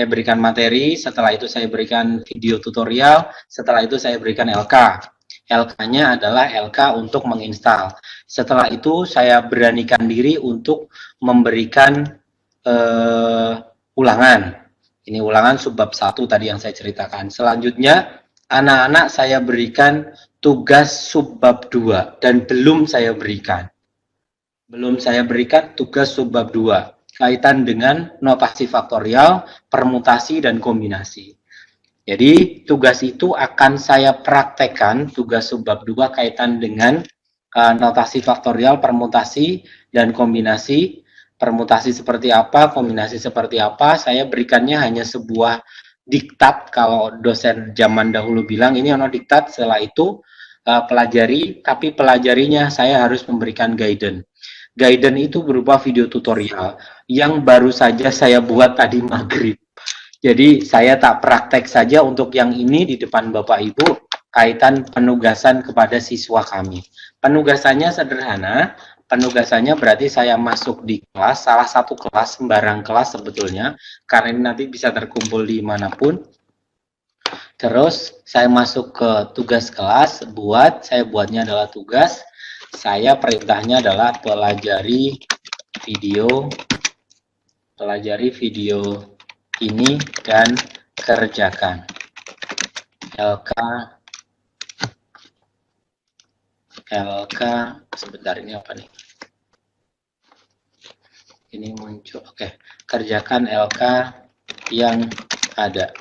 berikan materi, setelah itu saya berikan video tutorial, setelah itu saya berikan LK. LK-nya adalah LK untuk menginstal. Setelah itu saya beranikan diri untuk memberikan ulangan. Ini ulangan subbab 1 tadi yang saya ceritakan. Selanjutnya anak-anak saya berikan tugas subbab 2 dan belum saya berikan tugas subbab 2 kaitan dengan notasi faktorial, permutasi, dan kombinasi. Jadi tugas itu akan saya praktekkan, tugas subbab 2 kaitan dengan notasi faktorial, permutasi, dan kombinasi. Permutasi seperti apa, kombinasi seperti apa, saya berikannya hanya sebuah diktat. Kalau dosen zaman dahulu bilang ini ono diktat, setelah itu pelajari, tapi pelajarinya saya harus memberikan guidance. Guidance itu berupa video tutorial yang baru saja saya buat tadi maghrib. Jadi saya tak praktek saja untuk yang ini di depan Bapak Ibu kaitan penugasan kepada siswa kami. Penugasannya sederhana, penugasannya berarti saya masuk di kelas, salah satu kelas, sembarang kelas sebetulnya, karena ini nanti bisa terkumpul di manapun. Terus saya masuk ke tugas kelas, saya buatnya adalah tugas, saya perintahnya adalah pelajari video ini dan kerjakan. LK sebentar, ini apa nih? Ini muncul. Oke, kerjakan LK yang ada.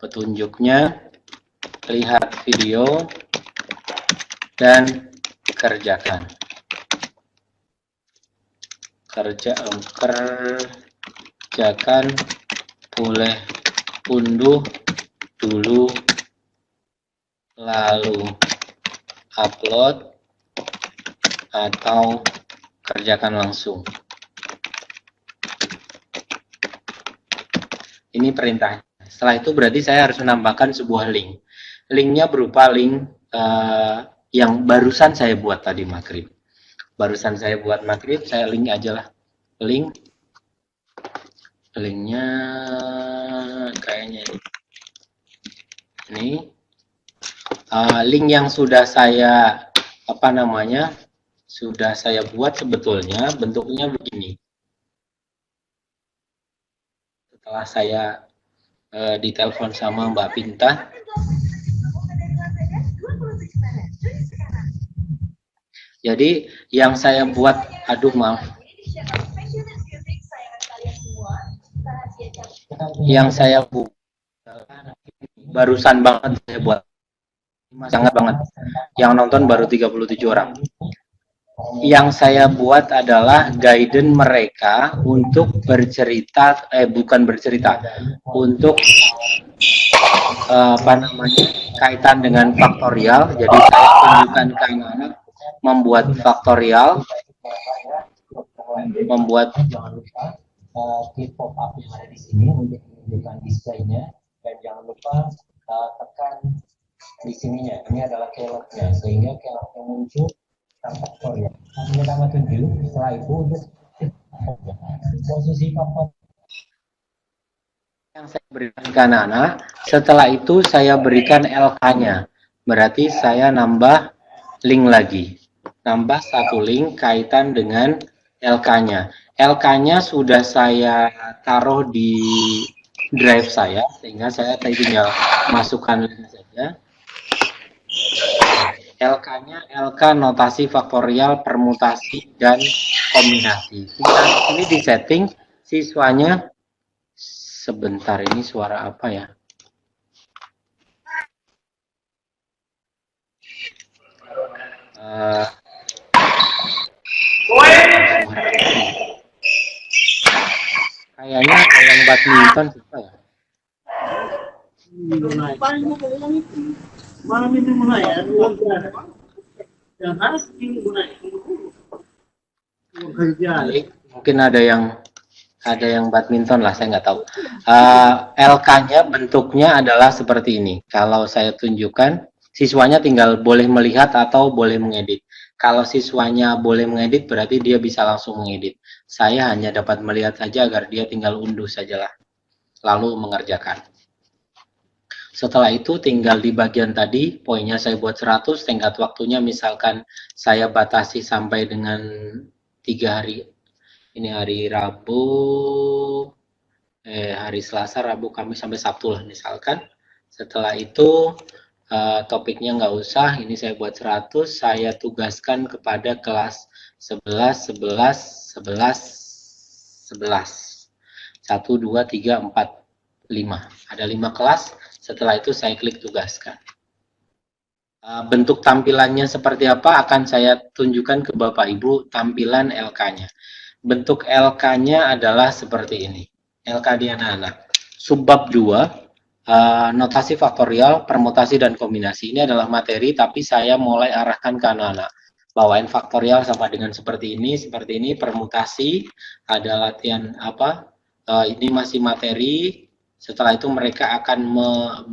Petunjuknya, lihat video dan kerjakan. Kerjakan, boleh unduh dulu lalu upload atau kerjakan langsung. Ini perintahnya. Setelah itu berarti saya harus menambahkan sebuah link. Linknya berupa link yang barusan saya buat tadi maghrib. Barusan saya buat maghrib, saya link aja lah. Linknya kayaknya ini. Link yang sudah saya sudah saya buat sebetulnya bentuknya begini. Setelah saya ditelepon sama Mbak Pinta, jadi yang saya buat, aduh maaf, yang saya buat barusan banget saya buat, sangat banget, yang nonton baru 37 orang. Yang saya buat adalah guidance mereka untuk bercerita, untuk kaitan dengan faktorial. Jadi saya tunjukkan ke anak-anak membuat faktorial, membuat key pop up yang ada di sini untuk menunjukkan displaynya, dan jangan lupa tekan di sininya. Ini adalah keylognya, sehingga keylognya muncul faktorial. Pertama 7, setelah itu untuk posisi faktor yang saya berikan ke anak-anak. Setelah itu saya berikan LK-nya, berarti saya nambah link lagi, nambah satu link kaitan dengan LK-nya. LK-nya sudah saya taruh di drive saya, sehingga saya tinggal masukkan link saja. LK-nya LK notasi faktorial, permutasi, dan kombinasi. Ini di setting siswanya. Sebentar, ini suara apa ya? Kayaknya ada yang badminton suka ya? Mungkin ada yang badminton lah, saya nggak tahu. LK-nya bentuknya adalah seperti ini. Kalau saya tunjukkan, siswanya tinggal boleh melihat atau boleh mengedit. Kalau siswanya boleh mengedit, berarti dia bisa langsung mengedit. Saya hanya dapat melihat saja agar dia tinggal unduh sajalah, lalu mengerjakan. Setelah itu tinggal di bagian tadi, poinnya saya buat 100, tenggat waktunya misalkan saya batasi sampai dengan 3 hari. Ini hari Rabu, hari Selasa, Rabu, Kamis, sampai Sabtu lah misalkan. Setelah itu topiknya nggak usah, ini saya buat 100, saya tugaskan kepada kelas 11, 11, 11, 11. 1, 2, 3, 4, 5. Ada 5 kelas, setelah itu saya klik tugaskan. Bentuk tampilannya seperti apa akan saya tunjukkan ke Bapak Ibu, tampilan LK-nya. Bentuk LK-nya adalah seperti ini. LK di anak-anak. Subbab 2, notasi faktorial, permutasi, dan kombinasi. Ini adalah materi, tapi saya mulai arahkan ke anak-anak. Bawain faktorial sama dengan seperti ini, permutasi, ada latihan apa, ini masih materi. Setelah itu mereka akan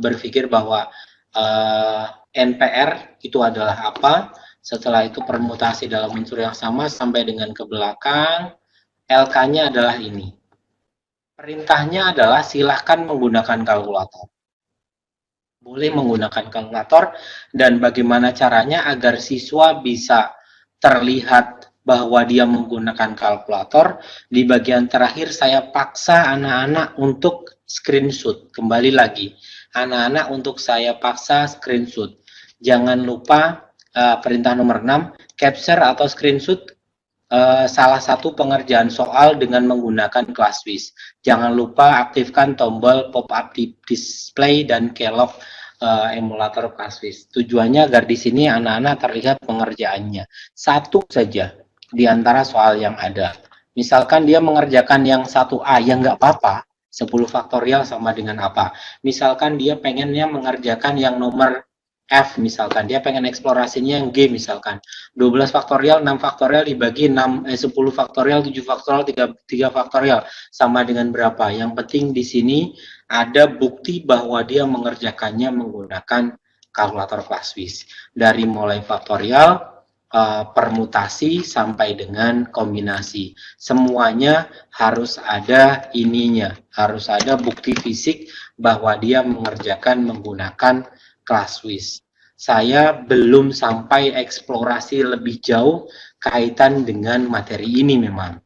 berpikir bahwa NPR itu adalah apa. Setelah itu permutasi dalam unsur yang sama sampai dengan ke belakang. LK-nya adalah ini. Perintahnya adalah silahkan menggunakan kalkulator. Boleh menggunakan kalkulator, dan bagaimana caranya agar siswa bisa terlihat bahwa dia menggunakan kalkulator. Di bagian terakhir saya paksa anak-anak untuk screenshot. Kembali lagi, anak-anak untuk saya paksa screenshot. Jangan lupa perintah nomor 6, capture atau screenshot salah satu pengerjaan soal dengan menggunakan ClassWiz. Jangan lupa aktifkan tombol pop-up display dan kelok emulator ClassWiz. Tujuannya agar di sini anak-anak terlihat pengerjaannya. Satu saja di antara soal yang ada. Misalkan dia mengerjakan yang 1A, yang nggak apa-apa, 10 faktorial sama dengan apa. Misalkan dia pengennya mengerjakan yang nomor F, misalkan dia pengen eksplorasinya yang G, misalkan 12 faktorial, 6 faktorial dibagi 10 faktorial, 7 faktorial, 3 faktorial sama dengan berapa. Yang penting di sini ada bukti bahwa dia mengerjakannya menggunakan kalkulator ClassWiz. Dari mulai faktorial, permutasi sampai dengan kombinasi. Semuanya harus ada ininya, harus ada bukti fisik bahwa dia mengerjakan menggunakan ClassWiz. Saya belum sampai eksplorasi lebih jauh kaitan dengan materi ini memang.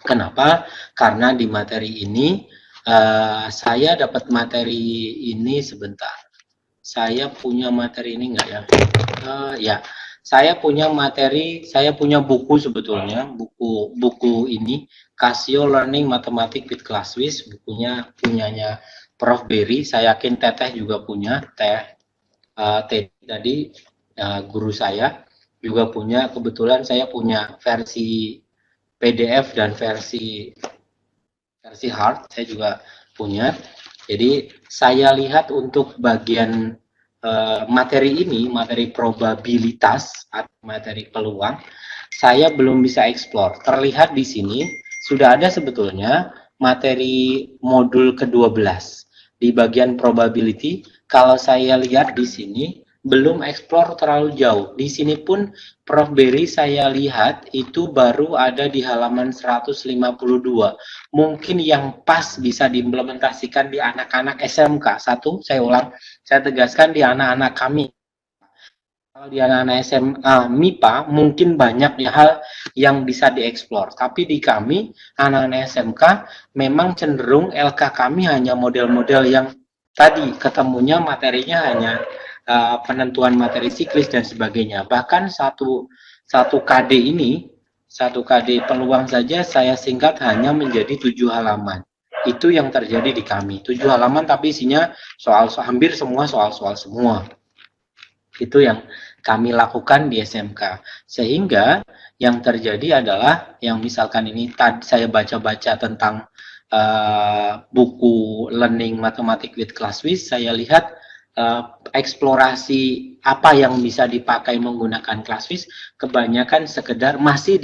Kenapa? Karena di materi ini saya dapat materi ini sebentar. Saya punya materi ini enggak ya? Ya, saya punya materi, saya punya buku sebetulnya, buku ini Casio Learning Mathematics with ClassWiz, punyanya Prof. Berry. Saya yakin Teteh juga punya, tadi guru saya juga punya. Kebetulan saya punya versi PDF dan versi hard, saya juga punya. Jadi saya lihat untuk bagian materi ini, materi probabilitas atau materi peluang, saya belum bisa eksplor. Terlihat di sini sudah ada sebetulnya materi modul ke-12 di bagian probability. Kalau saya lihat di sini belum eksplor terlalu jauh. Di sini pun Prof. Berry saya lihat itu baru ada di halaman 152. Mungkin yang pas bisa diimplementasikan di anak-anak SMK. Satu, saya ulang, saya tegaskan di anak-anak kami. Kalau di anak-anak SMA MIPA mungkin banyak hal yang bisa dieksplor. Tapi di kami, anak-anak SMK, memang cenderung LK kami hanya model-model yang tadi ketemunya materinya hanya penentuan materi siklis dan sebagainya. Bahkan satu KD ini, satu KD peluang saja saya singkat hanya menjadi 7 halaman. Itu yang terjadi di kami. 7 halaman tapi isinya hampir semua soal-soal semua. Itu yang kami lakukan di SMK. Sehingga yang terjadi adalah yang misalkan ini tadi saya baca-baca tentang buku Learning Mathematics with ClassWiz, saya lihat eksplorasi apa yang bisa dipakai menggunakan ClassWiz kebanyakan sekedar masih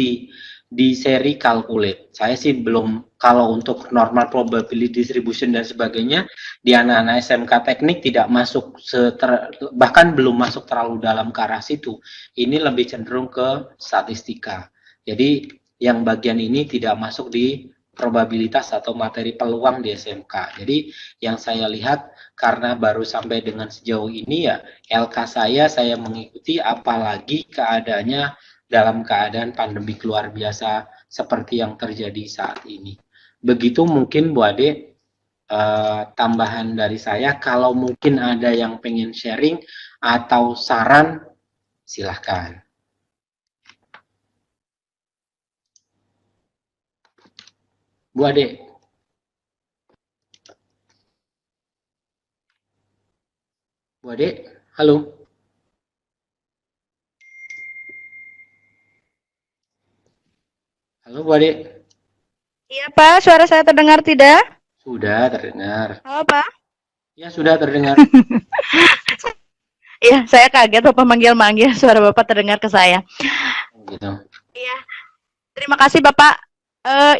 di seri calculate. Saya sih belum, kalau untuk normal probability distribution dan sebagainya di anak-anak SMK teknik tidak masuk bahkan belum masuk terlalu dalam ke arah situ. Ini lebih cenderung ke statistika. Jadi yang bagian ini tidak masuk di probabilitas atau materi peluang di SMK. Jadi yang saya lihat karena baru sampai dengan sejauh ini ya LK saya mengikuti, apalagi keadaannya dalam keadaan pandemi luar biasa seperti yang terjadi saat ini. Begitu mungkin Bu Ade tambahan dari saya. Kalau mungkin ada yang pengen sharing atau saran, silahkan. Bu Ade. Bu Ade, halo. Halo Bu Ade. Iya Pak, suara saya terdengar tidak? Sudah terdengar. Halo Pak. Ya sudah terdengar. Iya, saya kaget Bapak manggil-manggil, suara Bapak terdengar ke saya. Gitu. Iya, terima kasih Bapak.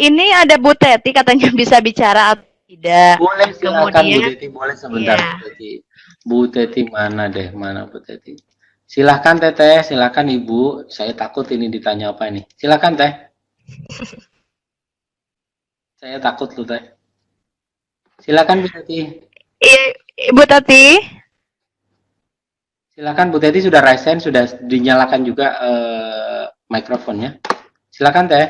Ini ada Bu Teti katanya bisa bicara atau tidak. Boleh silakan Kemudian, Bu Teti, boleh sebentar iya. Bu Teti. Bu Teti mana Bu Teti? Silahkan Teteh, silahkan Ibu. Saya takut ini ditanya apa ini. Silahkan Teh. Saya takut loh Teh. Silakan Bu Teti. Iya, Bu Teti. Silakan Bu Teti, sudah raise hand, sudah dinyalakan juga mikrofonnya. Silakan Teh.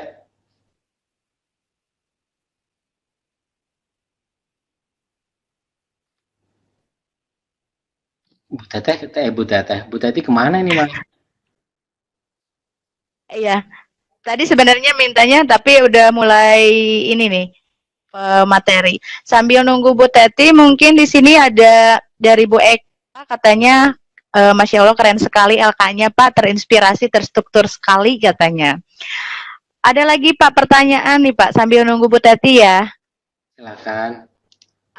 Bu Teteh kemana ini Mas? Iya, tadi sebenarnya mintanya tapi udah mulai ini nih materi. Sambil nunggu Bu Teti, mungkin di sini ada dari Bu Eka katanya, Masya Allah keren sekali LK-nya Pak, terinspirasi, terstruktur sekali katanya. Ada lagi Pak pertanyaan nih Pak, sambil nunggu Bu Teti ya. Silakan.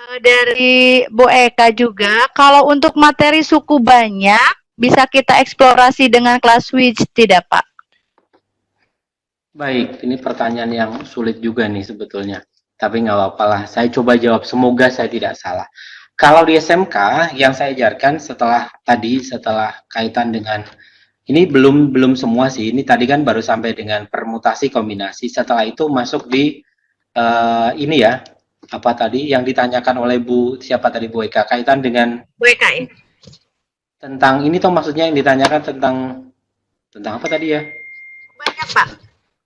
Dari Bu Eka juga, kalau untuk materi suku banyak, bisa kita eksplorasi dengan kelas Switch tidak Pak? Baik, ini pertanyaan yang sulit juga nih sebetulnya. Tapi nggak apa-apa lah, saya coba jawab, semoga saya tidak salah. Kalau di SMK, yang saya ajarkan setelah kaitan dengan, ini belum semua sih, ini tadi kan baru sampai dengan permutasi kombinasi, setelah itu masuk di, ini ya, apa tadi yang ditanyakan oleh siapa tadi Bu Eka, kaitan dengan Bu Eka ya? Tentang ini toh maksudnya yang ditanyakan tentang apa tadi ya? Banyak Pak.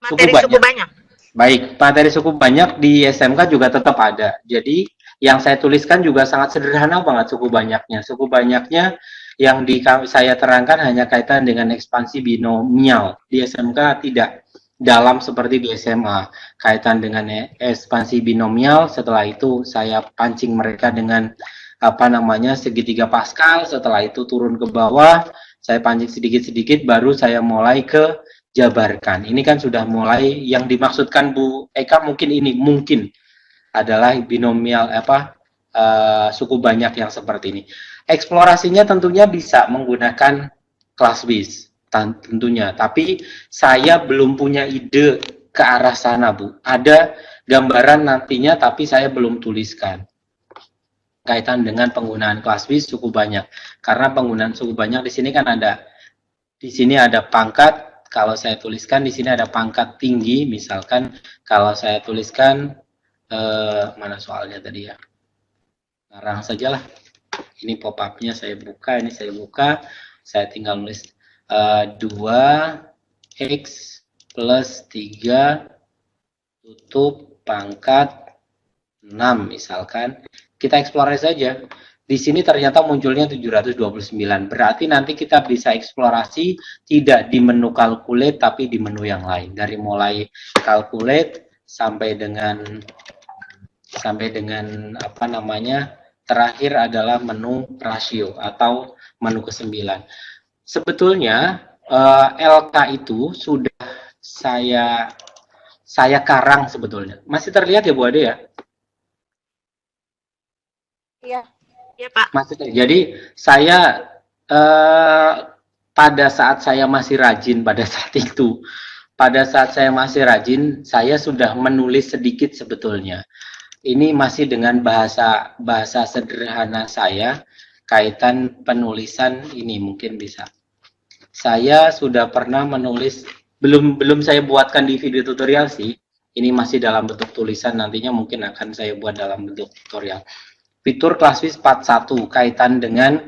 Materi suku banyak. Baik, materi suku banyak di SMK juga tetap ada. Jadi yang saya tuliskan juga sangat sederhana banget suku banyaknya. Suku banyaknya yang saya terangkan hanya kaitan dengan ekspansi binomial. Di SMK tidak dalam seperti di SMA. Kaitan dengan ekspansi binomial, setelah itu saya pancing mereka dengan apa namanya segitiga Pascal, setelah itu turun ke bawah, saya pancing sedikit-sedikit, baru saya mulai ke jabarkan. Ini kan sudah mulai yang dimaksudkan Bu Eka mungkin adalah binomial suku banyak yang seperti ini. Eksplorasinya tentunya bisa menggunakan kelas bis tentunya, tapi saya belum punya ide ke arah sana Bu. Ada gambaran nantinya tapi saya belum tuliskan kaitan dengan penggunaan kelas bis suku banyak. Karena penggunaan suku banyak di sini kan di sini ada pangkat. Kalau saya tuliskan di sini ada pangkat tinggi, misalkan kalau saya tuliskan mana soalnya tadi ya, ngarang sajalah. Ini pop-up-nya saya buka, saya tinggal nulis 2x plus 3 tutup pangkat 6 misalkan. Kita eksplorasi saja. Di sini ternyata munculnya 729. Berarti nanti kita bisa eksplorasi tidak di menu calculate tapi di menu yang lain. Dari mulai calculate sampai dengan apa namanya? Terakhir adalah menu rasio atau menu ke-9. Sebetulnya LK itu sudah saya karang sebetulnya. Masih terlihat ya Bu Ade ya? Iya. Ya Pak. Maksudnya, jadi saya pada saat saya masih rajin saya sudah menulis sedikit sebetulnya. Ini masih dengan bahasa sederhana saya kaitan penulisan ini mungkin bisa. Saya sudah pernah menulis, belum saya buatkan di video tutorial sih. Ini masih dalam bentuk tulisan, nantinya mungkin akan saya buat dalam bentuk tutorial. Fitur ClassWiz part 1 kaitan dengan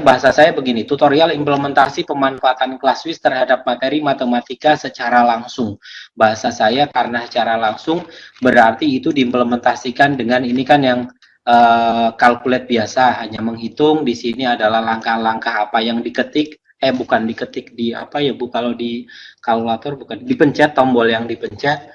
bahasa saya begini, tutorial implementasi pemanfaatan ClassWiz terhadap materi matematika secara langsung. Bahasa saya karena secara langsung berarti itu diimplementasikan dengan ini kan yang calculate biasa, hanya menghitung. Di sini adalah langkah-langkah apa yang diketik, bukan diketik di apa ya Bu, kalau di kalkulator bukan dipencet, tombol yang dipencet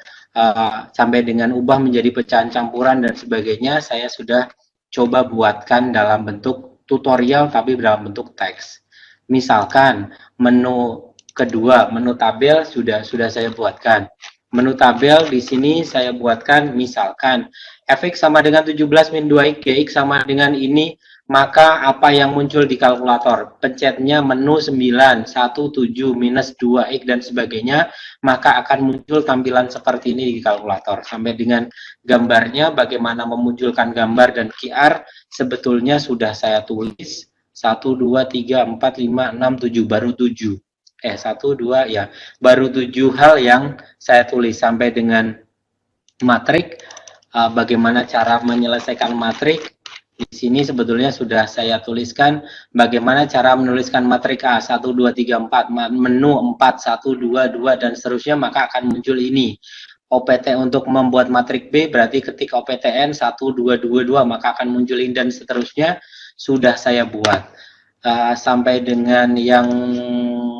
sampai dengan ubah menjadi pecahan campuran dan sebagainya. Saya sudah coba buatkan dalam bentuk tutorial tapi dalam bentuk teks. Misalkan menu kedua, menu tabel sudah saya buatkan. Menu tabel di sini saya buatkan misalkan fx sama dengan 17 min 2x, gx sama dengan ini, maka apa yang muncul di kalkulator? Pencetnya menu 9, 1, 7, minus 2x dan sebagainya, maka akan muncul tampilan seperti ini di kalkulator. Sampai dengan gambarnya, bagaimana memunculkan gambar dan QR, sebetulnya sudah saya tulis 1, 2, 3, 4, 5, 6, 7, baru 7. 1, 2, ya, baru 7 hal yang saya tulis sampai dengan matrik, bagaimana cara menyelesaikan matrik, Di sini sebetulnya sudah saya tuliskan bagaimana cara menuliskan matrik A 1, 2, 3, 4, menu 4, 1, 2, 2, dan seterusnya, maka akan muncul ini. OPT untuk membuat matrik B berarti ketik OPTN 1, 2, 2, 2, maka akan muncul ini dan seterusnya sudah saya buat. Sampai dengan yang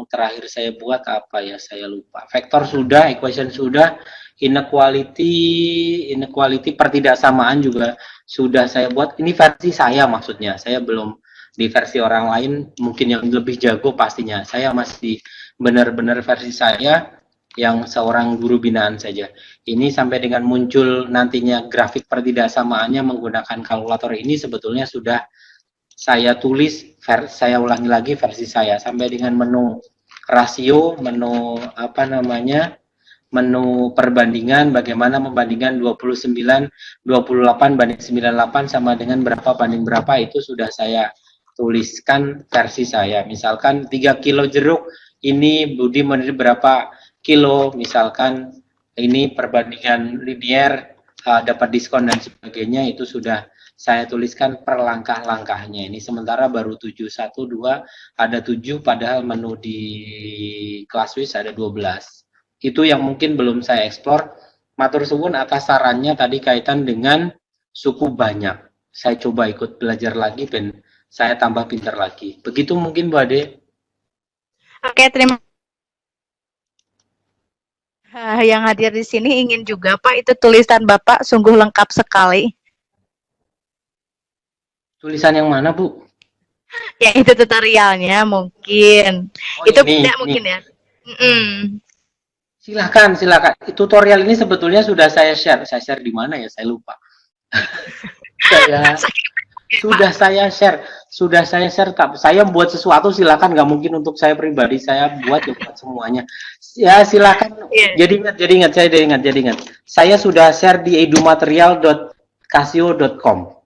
terakhir saya buat apa ya, saya lupa. Vektor sudah, equation sudah, inequality pertidaksamaan juga sudah saya buat. Ini versi saya maksudnya, saya belum di versi orang lain, mungkin yang lebih jago pastinya. Saya masih benar-benar versi saya yang seorang guru binaan saja. Ini sampai dengan muncul nantinya grafik pertidaksamaannya menggunakan kalkulator ini sebetulnya sudah saya tulis, saya ulangi lagi versi saya sampai dengan menu rasio, menu apa namanya, menu perbandingan, bagaimana membandingkan 29, 28 banding 98 sama dengan berapa banding berapa, itu sudah saya tuliskan versi saya. Misalkan 3 kilo jeruk, ini Budi menerima berapa kilo, misalkan ini perbandingan linear, dapat diskon dan sebagainya, itu sudah saya tuliskan per langkah-langkahnya. Ini sementara baru 712, ada 7 padahal menu di Classwiz ada 12. Itu yang mungkin belum saya eksplor. Matur suwun atas sarannya tadi kaitan dengan suku banyak. Saya coba ikut belajar lagi dan saya tambah pintar lagi. Begitu mungkin Bu Ade. Oke, terima kasih. Yang hadir di sini ingin juga Pak, itu tulisan Bapak sungguh lengkap sekali. Tulisan yang mana, Bu? Yang itu tutorialnya mungkin. Oh, itu ini, tidak mungkin ya. Silakan. Tutorial ini sebetulnya sudah saya share. Saya share di mana ya? Saya lupa. Saya share. Saya buat sesuatu silakan, nggak mungkin untuk saya pribadi. Saya buat semuanya. Ya silakan. Yeah. Jadi ingat. Saya sudah share di edumaterial.casio.com.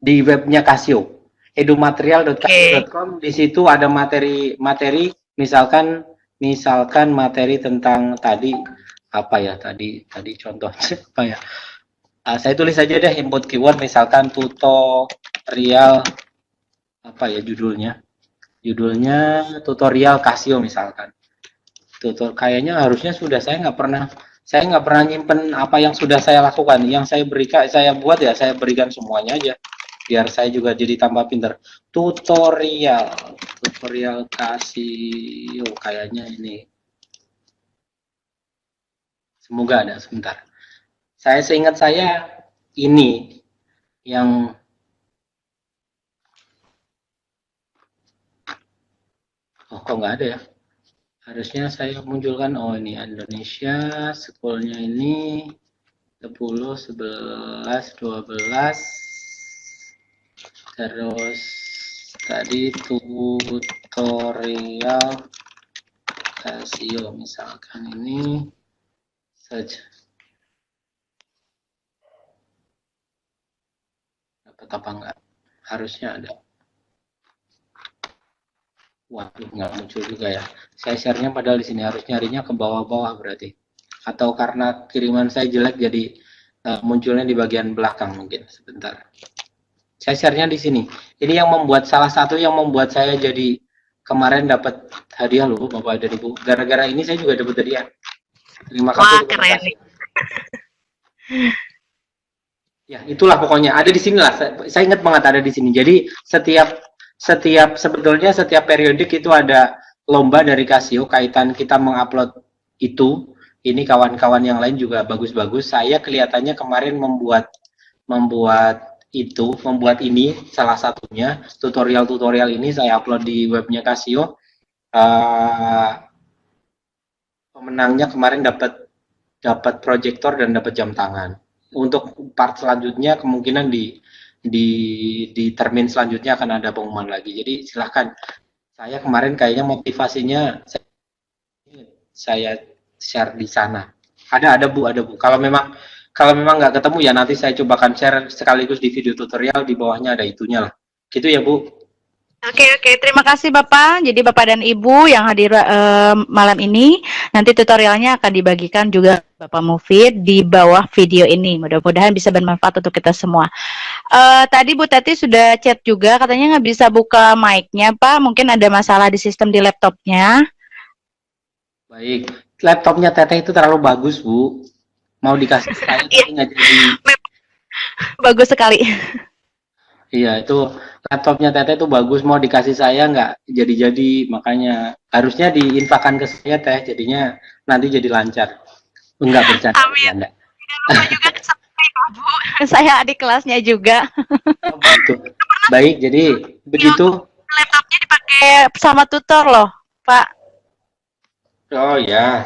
Di webnya Casio, edumaterial.casio.com. Di situ ada materi, misalkan materi tentang tadi apa ya, tadi contohnya apa ya, saya tulis aja deh input keyword, misalkan tutorial apa ya judulnya tutorial Casio misalkan. Kayaknya harusnya sudah, saya nggak pernah nyimpen apa yang sudah saya lakukan, yang saya buat ya saya berikan semuanya aja biar saya juga jadi tambah pinter. Tutorial Casio, kayaknya ini, semoga ada, sebentar. Saya seingat saya ini yang kok nggak ada ya, harusnya saya munculkan. Oh ini Indonesia, schoolnya ini 10, 11, 12, terus tadi tutorial Casio misalkan ini search, dapat apa enggak, harusnya ada. Waduh, nggak muncul juga ya. Saya share-nya padahal di sini, harus nyarinya ke bawah-bawah berarti. Atau karena kiriman saya jelek jadi munculnya di bagian belakang mungkin. Sebentar. Saya share-nya di sini. Ini yang membuat, salah satu yang membuat saya jadi kemarin dapat hadiah loh Bapak dan Ibu. Gara-gara ini saya juga dapat hadiah. Terima kasih. Wah, keren nih. Ya, itulah pokoknya. Ada di sini lah. Saya ingat banget ada di sini. Jadi sebetulnya setiap periodik itu ada lomba dari Casio kaitan kita mengupload itu. Ini kawan-kawan yang lain juga bagus-bagus. Saya kelihatannya kemarin membuat ini salah satunya, tutorial ini saya upload di webnya Casio. Pemenangnya kemarin dapat proyektor dan dapat jam tangan. Untuk part selanjutnya kemungkinan di termin selanjutnya akan ada pengumuman lagi. Jadi silahkan. Saya kemarin kayaknya motivasinya saya share di sana. Ada Bu. Kalau memang nggak ketemu ya nanti saya cobakan share sekaligus di video tutorial, di bawahnya ada itunya lah. Gitu ya Bu. Oke, terima kasih Bapak. Jadi Bapak dan Ibu yang hadir malam ini, nanti tutorialnya akan dibagikan juga Bapak Mufid di bawah video ini. Mudah-mudahan bisa bermanfaat untuk kita semua. Tadi Bu Tati sudah chat juga, katanya nggak bisa buka mic-nya, Pak. Mungkin ada masalah di sistem di laptopnya. Baik, laptopnya Teteh itu terlalu bagus, Bu. Mau dikasih saya tapi nggak jadi. Bagus sekali. Iya, itu laptopnya Teteh itu bagus, mau dikasih saya nggak jadi-jadi, makanya harusnya diinfakan ke saya Teh, jadinya nanti jadi lancar. Enggak bercanda. Amin. Tidak lupa juga saya, Bu. Saya adik kelasnya juga. Oh, begitu. Baik, jadi begitu. Laptopnya dipakai sama tutor loh, Pak. Oh ya.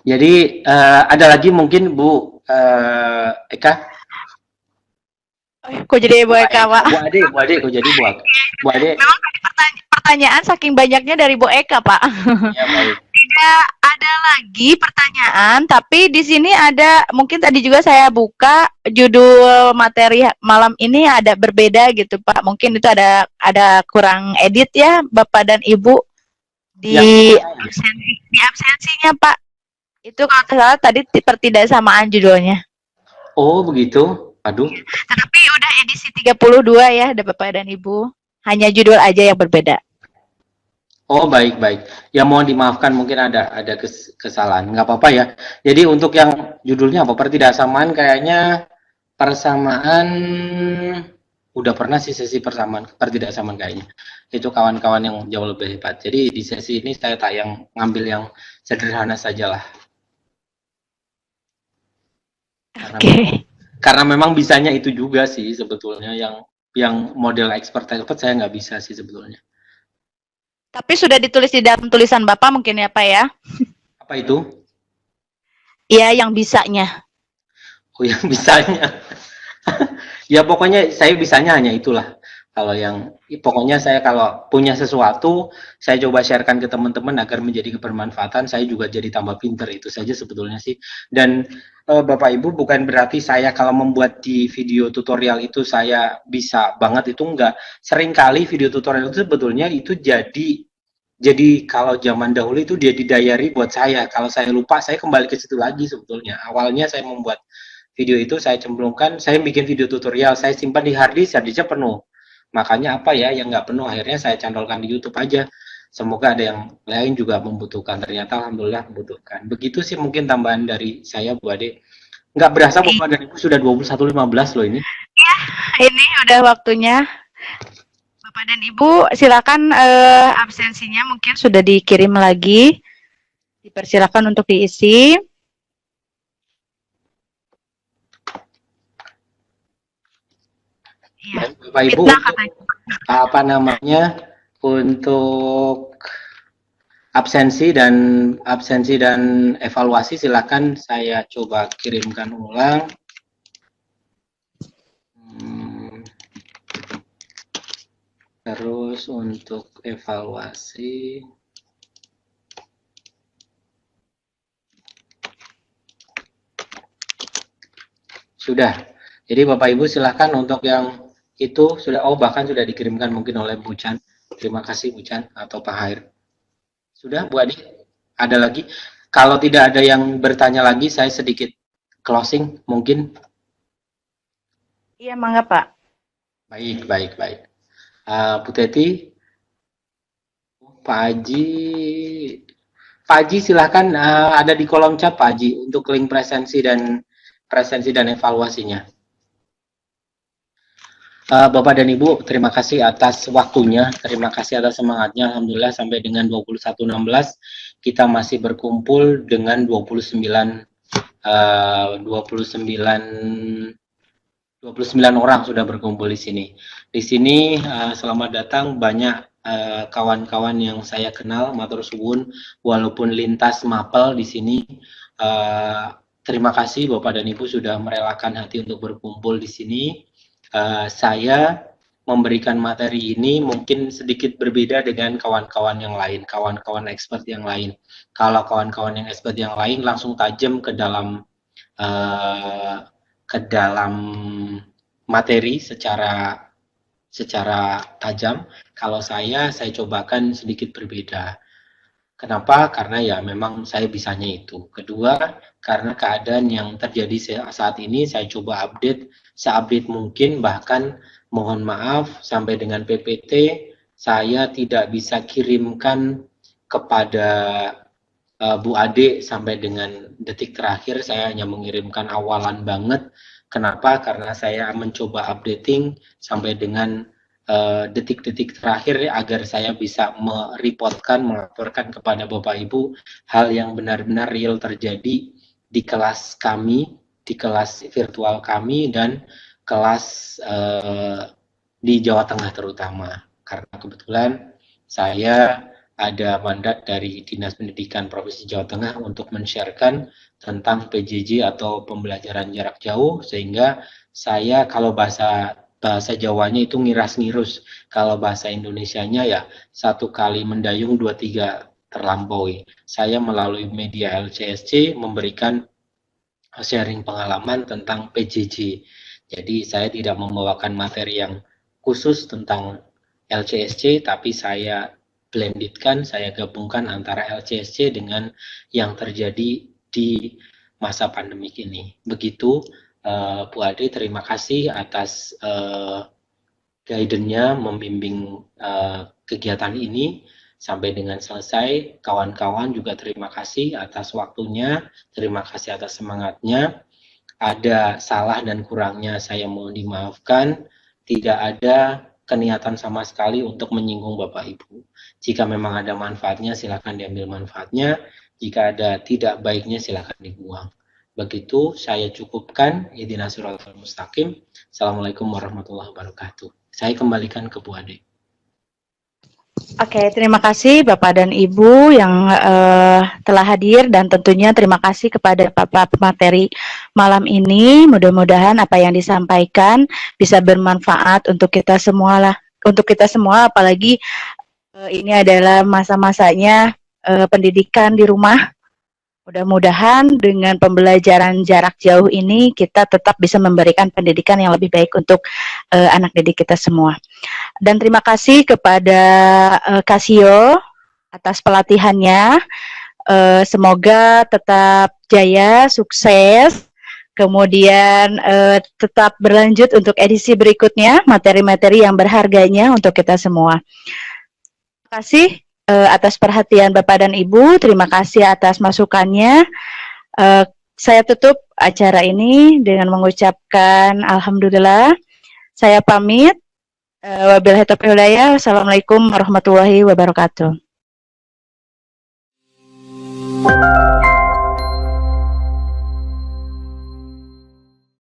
Jadi ada lagi mungkin Bu Eka. Kok jadi Bu Eka, Pak? Bu Ade, kok jadi Bu Ade. Memang pertanyaan saking banyaknya dari Bu Eka, Pak. Ya, baik. Tidak ada lagi pertanyaan, tapi di sini ada, mungkin tadi juga saya buka judul materi malam ini ada berbeda gitu, Pak. Mungkin itu ada kurang edit ya, Bapak dan Ibu di Ya. absensinya, Pak. Itu kalau salah tadi pertidaksamaan judulnya. Oh, begitu. Aduh. Tapi udah edisi 32 ya, ada Bapak dan Ibu. Hanya judul aja yang berbeda. Oh, baik. Ya mohon dimaafkan, mungkin ada kesalahan. Nggak apa-apa ya. Jadi untuk yang judulnya apa? Pertidaksamaan, kayaknya persamaan udah pernah sih sesi persamaan, pertidaksamaan kayaknya. Itu kawan-kawan yang jauh lebih hebat. Jadi di sesi ini saya ngambil yang sederhana sajalah. Karena memang bisanya itu juga sih sebetulnya, yang model expert saya nggak bisa sih sebetulnya. Tapi sudah ditulis di dalam tulisan Bapak mungkin ya, Pak ya? Apa itu? Iya, yang bisanya. Oh, yang bisanya. Ya pokoknya saya bisanya hanya itulah. Kalau pokoknya saya kalau punya sesuatu, saya coba sharekan ke teman-teman agar menjadi kebermanfaatan, saya juga jadi tambah pinter, itu saja sebetulnya sih. Dan Bapak Ibu, bukan berarti saya kalau membuat di video tutorial itu saya bisa banget, itu enggak. Seringkali video tutorial itu sebetulnya itu jadi kalau zaman dahulu itu dia di diary buat saya. Kalau saya lupa, saya kembali ke situ lagi sebetulnya. Awalnya saya membuat video itu, saya cemplungkan, saya bikin video tutorial, saya simpan di harddisknya penuh. Makanya apa ya yang nggak penuh, akhirnya saya cantolkan di YouTube aja. Semoga ada yang lain juga membutuhkan. Ternyata alhamdulillah membutuhkan. Begitu sih mungkin tambahan dari saya, Bu Ade. Nggak berasa Bapak dan Ibu sudah 21.15 loh ini. Iya, ini udah waktunya. Bapak dan Ibu silakan absensinya mungkin sudah dikirim lagi. Dipersilakan untuk diisi. Ya. Bapak Ibu, apa namanya, untuk absensi dan evaluasi silakan saya coba kirimkan ulang. Terus untuk evaluasi sudah. Jadi Bapak Ibu silakan untuk yang itu sudah, bahkan sudah dikirimkan mungkin oleh Bu Chan. Terima kasih Bu Chan atau Pak Hair. Sudah Bu Adi? Ada lagi? Kalau tidak ada yang bertanya lagi, saya sedikit closing mungkin. Iya, mangga Pak. Baik. Bu Teti, Pak Haji silakan, ada di kolom chat Pak Haji untuk link presensi dan evaluasinya. Bapak dan Ibu, terima kasih atas waktunya, terima kasih atas semangatnya. Alhamdulillah sampai dengan 21.16 kita masih berkumpul dengan 29 orang sudah berkumpul di sini. Di sini selamat datang banyak kawan-kawan yang saya kenal, matur suwun, walaupun lintas mapel di sini. Terima kasih Bapak dan Ibu sudah merelakan hati untuk berkumpul di sini. Saya memberikan materi ini mungkin sedikit berbeda dengan kawan-kawan yang lain, kawan-kawan expert yang lain. Kalau kawan-kawan yang expert yang lain langsung tajam ke dalam materi secara tajam. Kalau saya cobakan sedikit berbeda. Kenapa? Karena ya memang saya bisanya itu. Kedua, karena keadaan yang terjadi saat ini saya coba update seupdate mungkin, bahkan mohon maaf sampai dengan PPT saya tidak bisa kirimkan kepada Bu Ade sampai dengan detik terakhir. Saya hanya mengirimkan awalan banget. Kenapa? Karena saya mencoba updating sampai dengan detik-detik terakhir agar saya bisa melaporkan kepada Bapak Ibu hal yang benar-benar real terjadi di kelas kami, di kelas virtual kami, dan kelas di Jawa Tengah terutama. Karena kebetulan saya ada mandat dari Dinas Pendidikan Provinsi Jawa Tengah untuk men-sharekan tentang PJJ atau pembelajaran jarak jauh, sehingga saya kalau bahasa Jawanya itu ngiras-ngirus, kalau bahasa Indonesianya ya satu kali mendayung dua tiga terlampaui. Saya melalui media LCSC memberikan sharing pengalaman tentang PJJ. Jadi saya tidak membawakan materi yang khusus tentang LCSC, tapi saya blendedkan, saya gabungkan antara LCSC dengan yang terjadi di masa pandemik ini. Begitu Bu Ade, terima kasih atas guidance-nya membimbing kegiatan ini sampai dengan selesai. Kawan-kawan juga terima kasih atas waktunya, terima kasih atas semangatnya. Ada salah dan kurangnya saya mohon dimaafkan. Tidak ada keniatan sama sekali untuk menyinggung Bapak Ibu. Jika memang ada manfaatnya, silakan diambil manfaatnya. Jika ada tidak baiknya, silakan dibuang. Begitu saya cukupkan. Ihdinas siratal mustaqim. Assalamualaikum warahmatullahi wabarakatuh. Saya kembalikan ke Bu Ade. Oke, terima kasih Bapak dan Ibu yang telah hadir, dan tentunya terima kasih kepada Bapak pemateri malam ini. Mudah-mudahan apa yang disampaikan bisa bermanfaat untuk kita semua lah, apalagi ini adalah masa-masanya pendidikan di rumah. Mudah-mudahan dengan pembelajaran jarak jauh ini kita tetap bisa memberikan pendidikan yang lebih baik untuk anak didik kita semua. Dan terima kasih kepada Casio atas pelatihannya. Semoga tetap jaya, sukses. Kemudian tetap berlanjut untuk edisi berikutnya, materi-materi yang berharganya untuk kita semua. Terima kasih atas perhatian Bapak dan Ibu. Terima kasih atas masukannya. Saya tutup acara ini dengan mengucapkan alhamdulillah. Saya pamit. Wabillahi taufiq wal hidayah. Assalamualaikum warahmatullahi wabarakatuh.